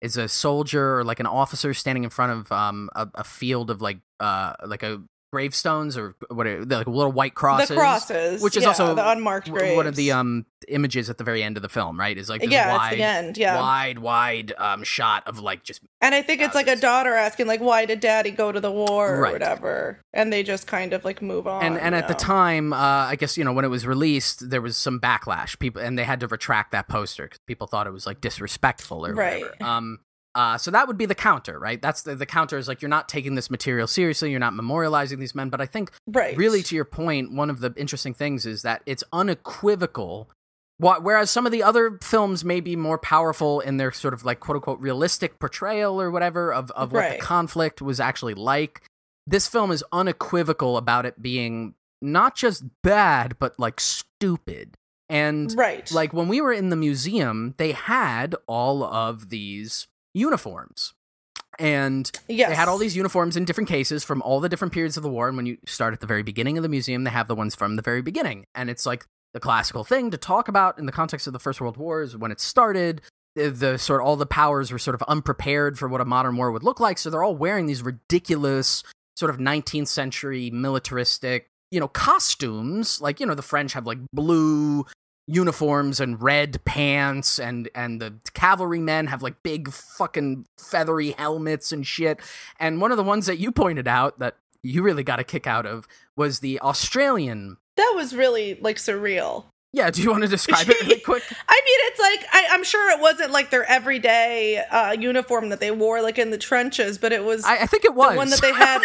is a soldier or like an officer standing in front of a field of like a gravestones or what like little white crosses. The crosses, which is also the unmarked graves. One of the images at the very end of the film, right? Is like this it's the end, wide shot of like just. And I think it's like a daughter asking like, "Why did Daddy go to the war?" or whatever, and they just kind of like move on. And at the time, I guess when it was released, there was some backlash. People and they had to retract that poster because people thought it was like disrespectful or whatever. So that would be the counter, right? That's the counter is like, you're not taking this material seriously, you're not memorializing these men. But I think, really to your point, one of the interesting things is that it's unequivocal. Whereas some of the other films may be more powerful in their sort of like quote unquote realistic portrayal or whatever of what the conflict was actually like, this film is unequivocal about it being not just bad, but like stupid. And like when we were in the museum, they had all of these uniforms, and they had all these uniforms in different cases from all the different periods of the war. And when you start at the very beginning of the museum, they have the ones from the very beginning, and it's like the classical thing to talk about in the context of the First World War is when it started. The sort of all the powers were sort of unprepared for what a modern war would look like, so they're all wearing these ridiculous sort of 19th century militaristic costumes. Like the French have like blue uniforms and red pants, and the cavalrymen have like big fucking feathery helmets and shit. And one of the ones that you pointed out that you really got a kick out of was the Australian. That was really like surreal. Yeah, do you want to describe it really quick? I mean, it's like, I'm sure it wasn't like their everyday uniform that they wore like in the trenches, but it was... I think it was. The one that they had...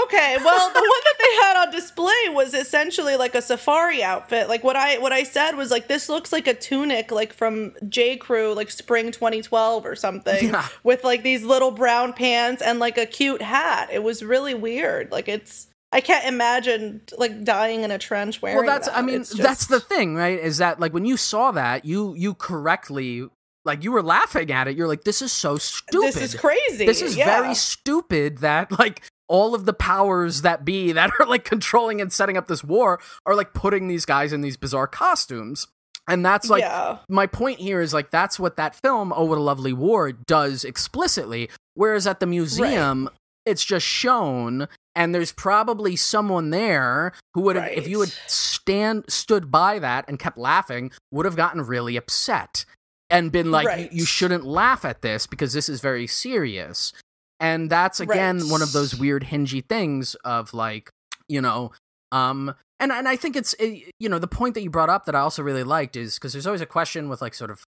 Okay, well, the one that they had on display was essentially like a safari outfit. Like what I said was like, this looks like a tunic like from J. Crew, like spring 2012 or something, with like these little brown pants and like a cute hat. It was really weird. Like I can't imagine like dying in a trench wearing that. I mean, that's the thing, right? Is that like when you saw that, you correctly, like you were laughing at it. You're like, this is so stupid. This is crazy. This is very stupid that like all of the powers that be that are like controlling and setting up this war are like putting these guys in these bizarre costumes. And that's like, my point here is like, that's what that film, Oh, What a Lovely War, does explicitly. Whereas at the museum, it's just shown, and there's probably someone there who would have, if you had stood by that and kept laughing, would have gotten really upset and been like, you shouldn't laugh at this because this is very serious. And that's, again, one of those weird hingy things of like, and I think it's, the point that you brought up that I also really liked is because there's always a question with like sort of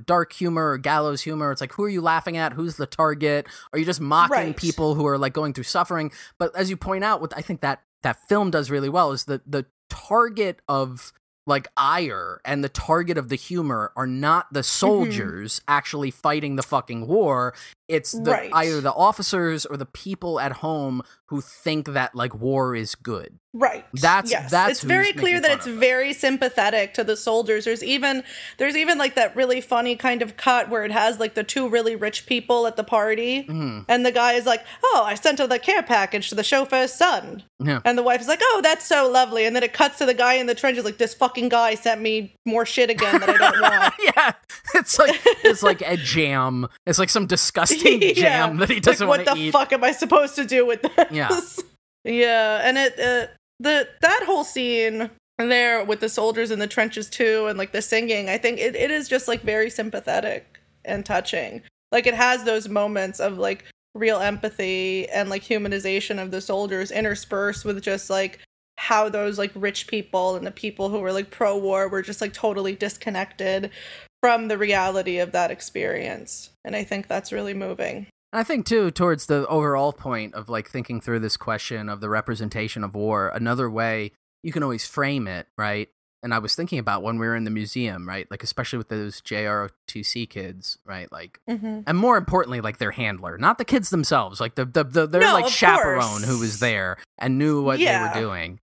dark humor or gallows humor. It's like, who are you laughing at? Who's the target? Are you just mocking people who are like going through suffering? But as you point out, what I think that film does really well is the target of like ire and the target of the humor are not the soldiers actually fighting the fucking war. It's either the officers or the people at home who think that like war is good. Right. That's it's very clear that it's very sympathetic to the soldiers. There's even like that really funny kind of cut where it has like the two really rich people at the party, and the guy is like, "Oh, I sent the care package to the chauffeur's son," and the wife is like, "Oh, that's so lovely," and then it cuts to the guy in the trenches like, "This fucking guy sent me more shit again that I don't want." It's like a jam. It's like some disgusting jam that he doesn't want to eat. What the fuck am I supposed to do with this? And that whole scene there with the soldiers in the trenches too, and like the singing, I think it is just like very sympathetic and touching. Like, it has those moments of, like, real empathy and, like, humanization of the soldiers interspersed with just, like, how those, like, rich people and the people who were, like, pro-war were just, like, totally disconnected from the reality of that experience. And I think that's really moving. I think, too, towards the overall point of, like, thinking through this question of the representation of war, another way you can always frame it, right? And I was thinking about when we were in the museum, right? Like, especially with those JROTC kids, right? Like, and more importantly, like, their handler, not the kids themselves, like, their like, chaperone who was there and knew what they were doing.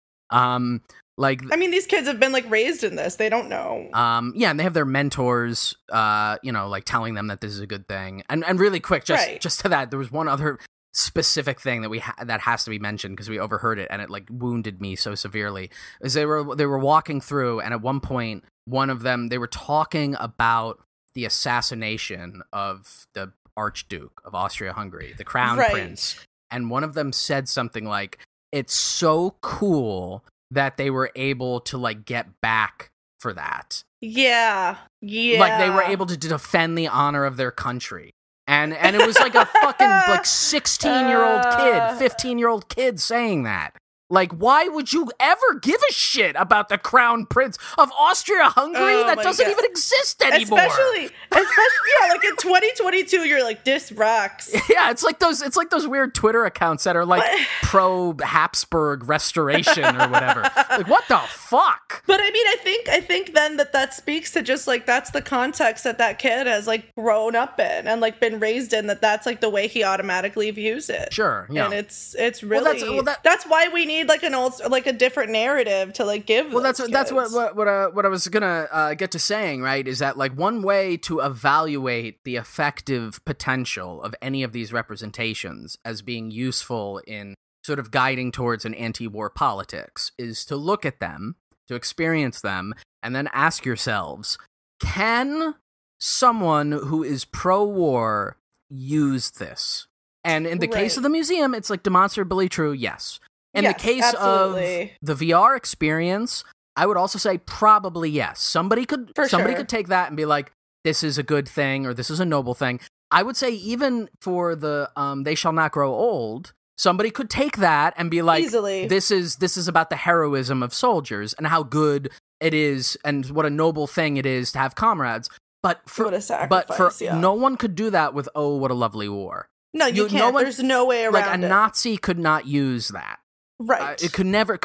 Like, I mean, these kids have been, like, raised in this. They don't know. Yeah, and they have their mentors, you know, like, telling them that this is a good thing. And really quick, just to that, there was one other specific thing that that has to be mentioned because we overheard it and it, like, wounded me so severely. Is they were walking through, and at one point, one of them, they were talking about the assassination of the Archduke of Austria-Hungary, the Crown Prince. And one of them said something like, "It's so cool that they were able to, like, get back for that." Yeah. Like, they were able to defend the honor of their country. And it was like a fucking, like, 16-year-old kid, 15-year-old kid saying that. Like, why would you ever give a shit about the Crown Prince of Austria-Hungary? That doesn't even exist anymore. Especially, yeah, like in 2022, you're like, this rocks. Yeah, it's like those weird Twitter accounts that are like pro Habsburg restoration or whatever. Like, what the fuck? But I mean, I think then that speaks to just like, that's the context that kid has like grown up in and like been raised in, that's like the way he automatically views it. Sure, yeah. And it's really, that's why we need like a different narrative to like give. Well, that's what I was gonna get to saying, right? Is that like one way to evaluate the effective potential of any of these representations as being useful in sort of guiding towards an anti-war politics is to look at them, to experience them, and then ask yourselves, can someone who is pro-war use this? And in the case of the museum, it's like demonstrably true, yes. In the case absolutely. of the VR experience, I would also say probably yes. Somebody could take that and be like, this is a good thing or this is a noble thing. I would say even for the They Shall Not Grow Old, somebody could take that and be like, easily. This is about the heroism of soldiers and how good it is and what a noble thing it is to have comrades. But for no one could do that with "Oh, what a lovely war." No, you can't. There's no way around it. Like a Nazi could not use that. Right. It could never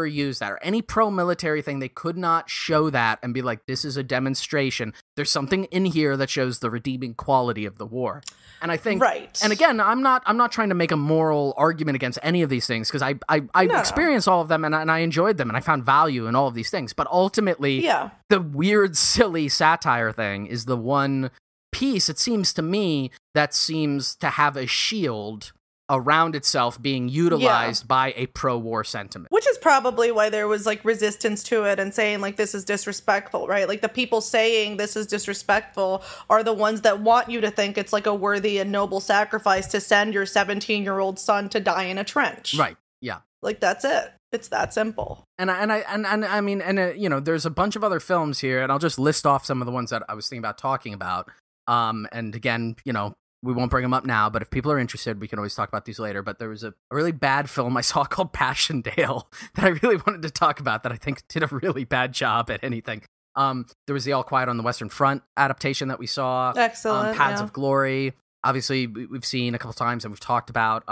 use that. Or any pro-military thing, they could not show that and be like, this is a demonstration. There's something in here that shows the redeeming quality of the war. And I think, and again, I'm not trying to make a moral argument against any of these things, because I experienced all of them and I enjoyed them and I found value in all of these things. But ultimately, the weird, silly satire thing is the one piece, it seems to me, that seems to have a shield around itself being utilized by a pro-war sentiment. Which is probably why there was, like, resistance to it and saying, like, this is disrespectful, right? Like, the people saying this is disrespectful are the ones that want you to think it's, like, a worthy and noble sacrifice to send your 17-year-old son to die in a trench. Right, yeah. Like, that's it. It's that simple. And I mean, you know, there's a bunch of other films here, and I'll just list off some of the ones that I was thinking about talking about. And again, you know, we won't bring them up now, but if people are interested, we can always talk about these later. But there was a really bad film I saw called Passchendaele that I really wanted to talk about that I think did a really bad job at anything. There was the All Quiet on the Western Front adaptation that we saw. Excellent. Paths of Glory. Obviously, we've seen a couple times and we've talked about.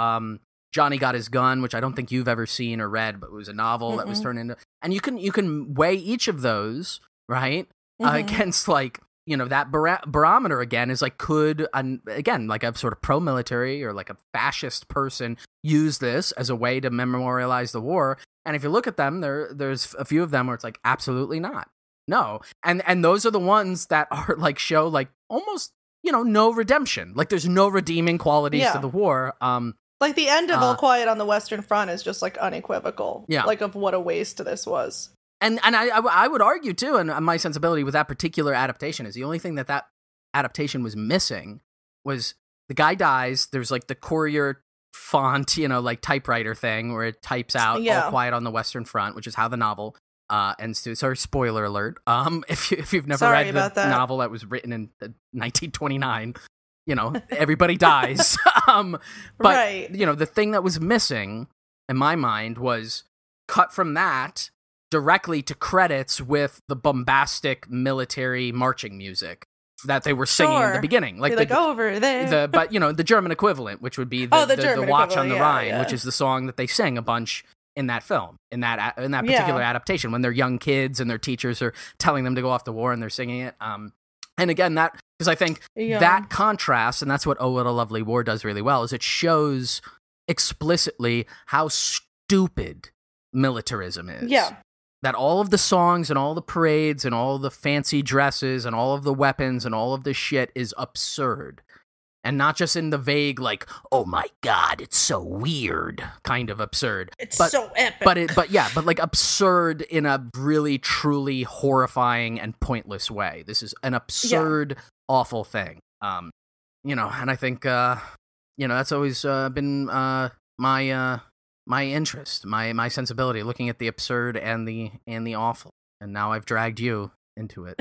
Johnny Got His Gun, which I don't think you've ever seen or read, but it was a novel that was turned into. And you can weigh each of those, right, against, like, you know, that barometer again is like, could, again, like a sort of pro-military or like a fascist person use this as a way to memorialize the war? And if you look at them, there's a few of them where it's like, absolutely not. No. And those are the ones that are like, show like almost, you know, no redemption. Like there's no redeeming qualities to the war. Like the end of All Quiet on the Western Front is just like unequivocal. Yeah. Like of what a waste this was. And I would argue, too, and my sensibility with that particular adaptation is the only thing that adaptation was missing was the guy dies, there's, like, the courier font, you know, like, typewriter thing where it types out All Quiet on the Western Front, which is how the novel And so, sorry, spoiler alert. If you've never Sorry read the that. novel that was written in 1929, everybody dies. But right. The thing that was missing in my mind was cut from that directly to credits with the bombastic military marching music that they were singing in the beginning, like over there. But the German equivalent, which would be the Watch on the Rhine, which is the song that they sing a bunch in that film, in that particular adaptation, when they're young kids and their teachers are telling them to go off to war and they're singing it. And again, that because I think that contrast, and that's what Oh What a Lovely War does really well, is it shows explicitly how stupid militarism is. Yeah. That all of the songs and all the parades and all the fancy dresses and all of the weapons and all of this shit is absurd. And not just in the vague, like, oh my God, it's so weird kind of absurd. It's so epic. But like absurd in a really, truly horrifying and pointless way. This is an absurd, awful thing. And I think, that's always been my interest, my sensibility, looking at the absurd and the awful. And now I've dragged you into it.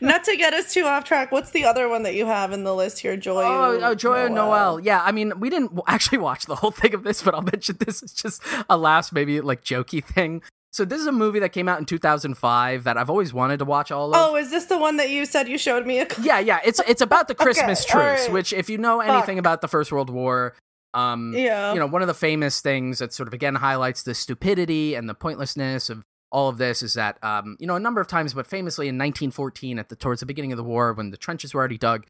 Not to get us too off track, what's the other one that you have in the list here? Joyeux Noel. Yeah, I mean, we didn't actually watch the whole thing of this, but I'll mention this is just a last maybe like jokey thing. So this is a movie that came out in 2005 that I've always wanted to watch all of. Oh, is this the one that you said you showed me? Yeah, it's about the Christmas truce, right. which if you know anything about the First World War, one of the famous things that sort of again highlights the stupidity and the pointlessness of all of this is that, a number of times, but famously in 1914, towards the beginning of the war, when the trenches were already dug,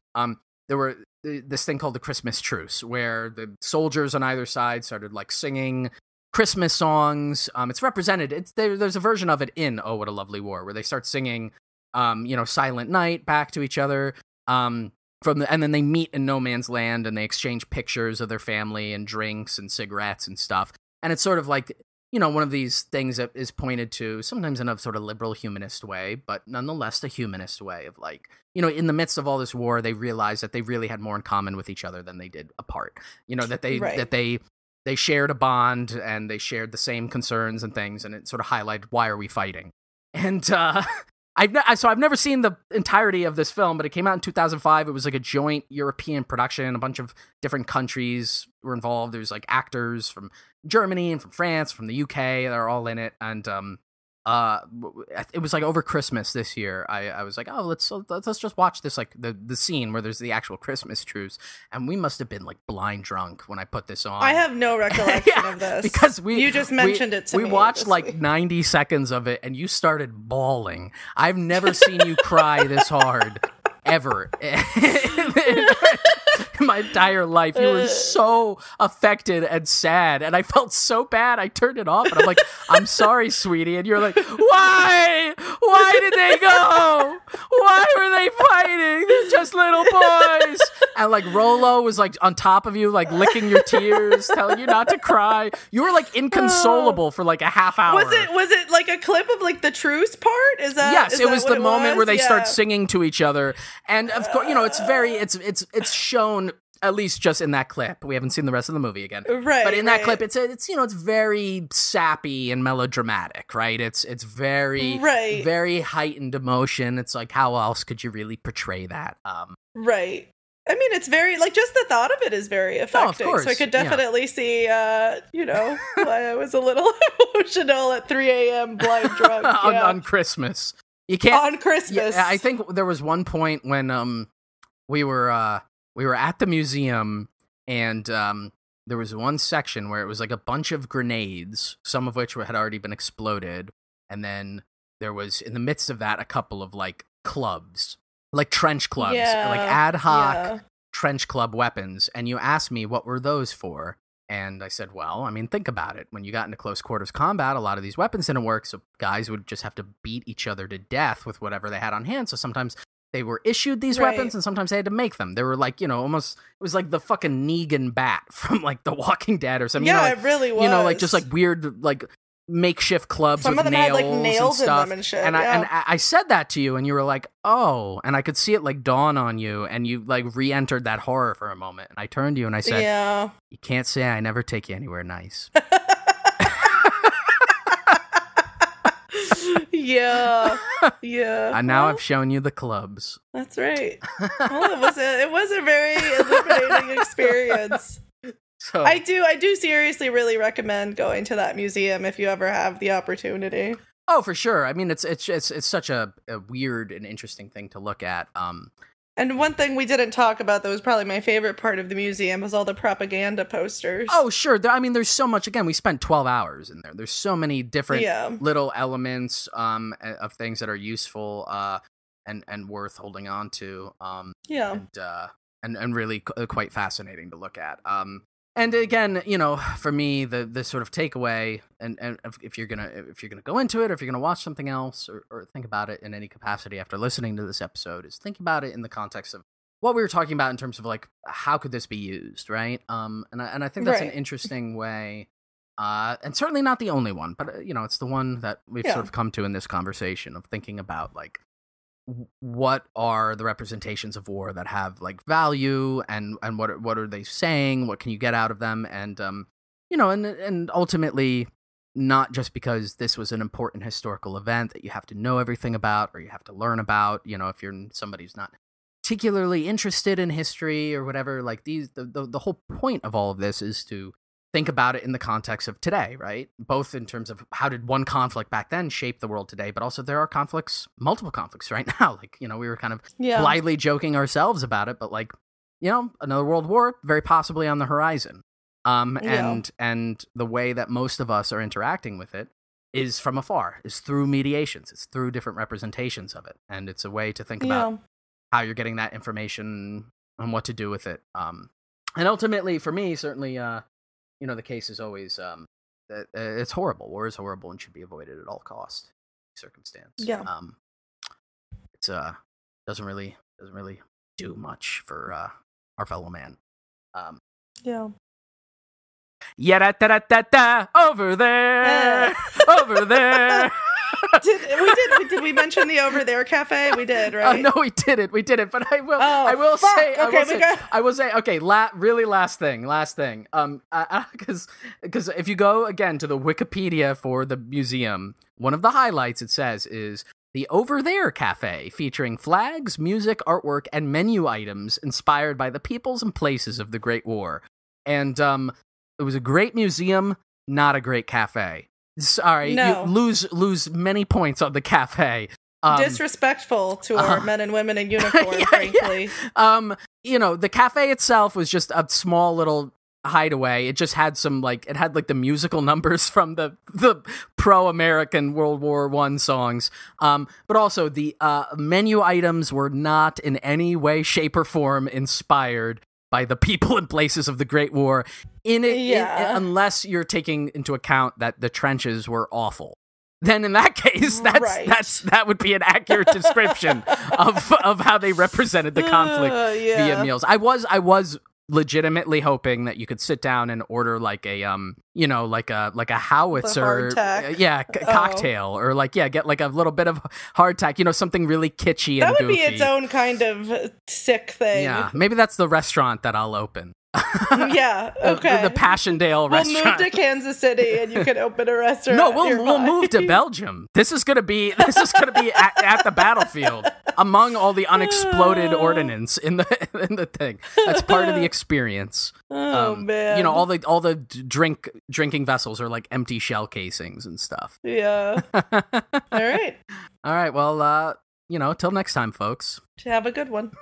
there were this thing called the Christmas truce, where the soldiers on either side started like singing Christmas songs. It's represented. There's a version of it in Oh What a Lovely War, where they start singing, Silent Night back to each other. And then they meet in no man's land and they exchange pictures of their family and drinks and cigarettes and stuff. And it's sort of like, one of these things that is pointed to sometimes in a sort of liberal humanist way, but nonetheless a humanist way of like, in the midst of all this war, they realized that they really had more in common with each other than they did apart. That they shared a bond and they shared the same concerns and things, and it sort of highlighted why are we fighting. And I've never seen the entirety of this film, but it came out in 2005. It was like a joint European production. A bunch of different countries were involved. There was like actors from Germany and from France, from the UK. They're all in it. And it was like over Christmas this year. I was like, oh, let's just watch this, like the scene where there's the actual Christmas truce. And we must have been like blind drunk when I put this on. I have no recollection of this because you just mentioned it to me. We watched like 90 seconds of it, and you started bawling. I've never seen you cry this hard ever in my entire life. You were so affected and sad, and I felt so bad. I turned it off, and I'm like, I'm sorry, sweetie. And you're like, why did they go? Why were they fighting? They're just little boys. And like Rolo was like on top of you, like licking your tears, telling you not to cry. You were like inconsolable for like a half hour. Was it like a clip of like the truce part? Yes, it was the moment where they start singing to each other. And of course, it's shown at least just in that clip. We haven't seen the rest of the movie again, right? But in that clip, it's very sappy and melodramatic, right? It's very very heightened emotion. It's like, how else could you really portray that? Right. I mean, it's very like just the thought of it is very effective. Oh, of course. So I could definitely see, why I was a little emotional at 3 a.m. blind drunk on Christmas. You can't on Christmas. Yeah, I think there was one point when we were at the museum, and there was one section where it was like a bunch of grenades, some of which had already been exploded, and then there was in the midst of that a couple of like clubs, like trench clubs, like ad hoc trench club weapons. And you asked me what were those for, and I said, well, I mean, think about it. When you got into close quarters combat, a lot of these weapons didn't work, so guys would just have to beat each other to death with whatever they had on hand. So sometimes they were issued these weapons, and sometimes they had to make them. They were like, almost, it was like the fucking Negan bat from like The Walking Dead or something. Yeah, it really was. Like just like weird, like makeshift clubs Some with of them nails, had like nails and stuff. in them and shit. And I said that to you, and you were like, oh, and I could see it like dawn on you, and you like re-entered that horror for a moment. And I turned to you and I said, you can't say I never take you anywhere nice. Yeah. Yeah. And now I've shown you the clubs. That's right. Well, it was a very illuminating experience. So I do seriously really recommend going to that museum if you ever have the opportunity. Oh, for sure. I mean, it's such a weird and interesting thing to look at. And one thing we didn't talk about that was probably my favorite part of the museum was all the propaganda posters. Oh, sure. I mean, there's so much. Again, we spent 12 hours in there. There's so many different little elements of things that are useful and worth holding on to. And really quite fascinating to look at. And again, you know, for me, the sort of takeaway, and if you're gonna go into it, or if you're gonna watch something else, or think about it in any capacity after listening to this episode, is think about it in the context of what we were talking about in terms of like how could this be used, right? And I think that's an interesting way, and certainly not the only one, but you know, it's the one that we've sort of come to in this conversation of thinking about like what are the representations of war that have like value, and what are they saying, what can you get out of them, and you know, and ultimately not just because this was an important historical event that you have to know everything about or you have to learn about, you know, if you're somebody who's not particularly interested in history or whatever, like the whole point of all of this is to think about it in the context of today, right? Both in terms of how did one conflict back then shape the world today, but also there are multiple conflicts right now. Like, you know, we were kind of blithely joking ourselves about it, but like, you know, another world war very possibly on the horizon. And the way that most of us are interacting with it is from afar, is through mediations, it's through different representations of it. And it's a way to think about how you're getting that information and what to do with it. And ultimately, for me, certainly, you know, the case is always that it's horrible. War is horrible and should be avoided at all costs. Circumstance. Yeah. It's doesn't really do much for our fellow man. Yeah, over there, over there. Did we mention the Over There Cafe? We did, right? No, we didn't. But I will say. Okay, really last thing. Because if you go again to the Wikipedia for the museum, one of the highlights it says is the Over There Cafe, featuring flags, music, artwork, and menu items inspired by the peoples and places of the Great War. And it was a great museum, not a great cafe. Sorry, you lose many points on the cafe. Disrespectful to our men and women in uniform, frankly. Yeah. You know, the cafe itself was just a small little hideaway. It just had some the musical numbers from the pro-American World War I songs. But also the menu items were not in any way, shape, or form inspired by the people and places of the Great War unless you're taking into account that the trenches were awful. Then in that case, that would be an accurate description of how they represented the conflict via meals. I was legitimately hoping that you could sit down and order like a like a howitzer cocktail, or get like a little bit of hardtack, something really kitschy and goofy. That would be its own kind of sick thing. Yeah, maybe that's the restaurant that I'll open. Yeah, okay. The Passchendaele restaurant. We'll move to Kansas City and you can open a restaurant. No, we'll move to Belgium. This is gonna be at the battlefield among all the unexploded ordnance in the thing. That's part of the experience. Oh man! All the drinking vessels are like empty shell casings and stuff. Yeah. All right. Well, till next time, folks. Have a good one.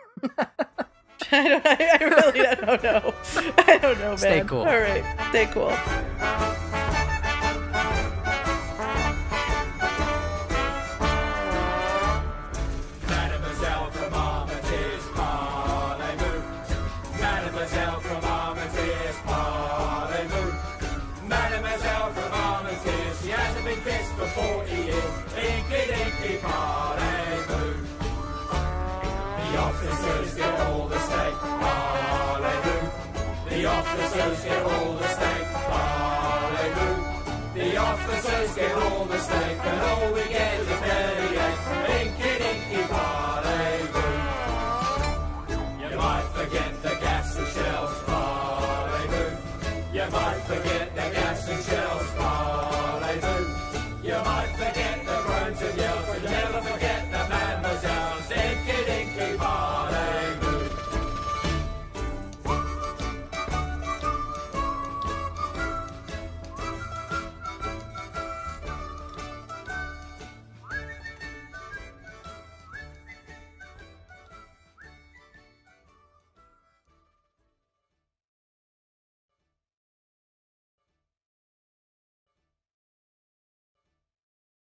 I really don't know. I don't know, man. Stay cool. All right. Stay cool. Mademoiselle from Armitage, parlez-vous. Mademoiselle from Armitage, parlez-vous. Mademoiselle from Armitage, she hasn't been kissed for 40 years. Inky-dinky, parlez-vous. The officers get all the steak, parlez-vous. The officers get all the steak, parlez-vous. The officers get all the steak, and all we get is 38.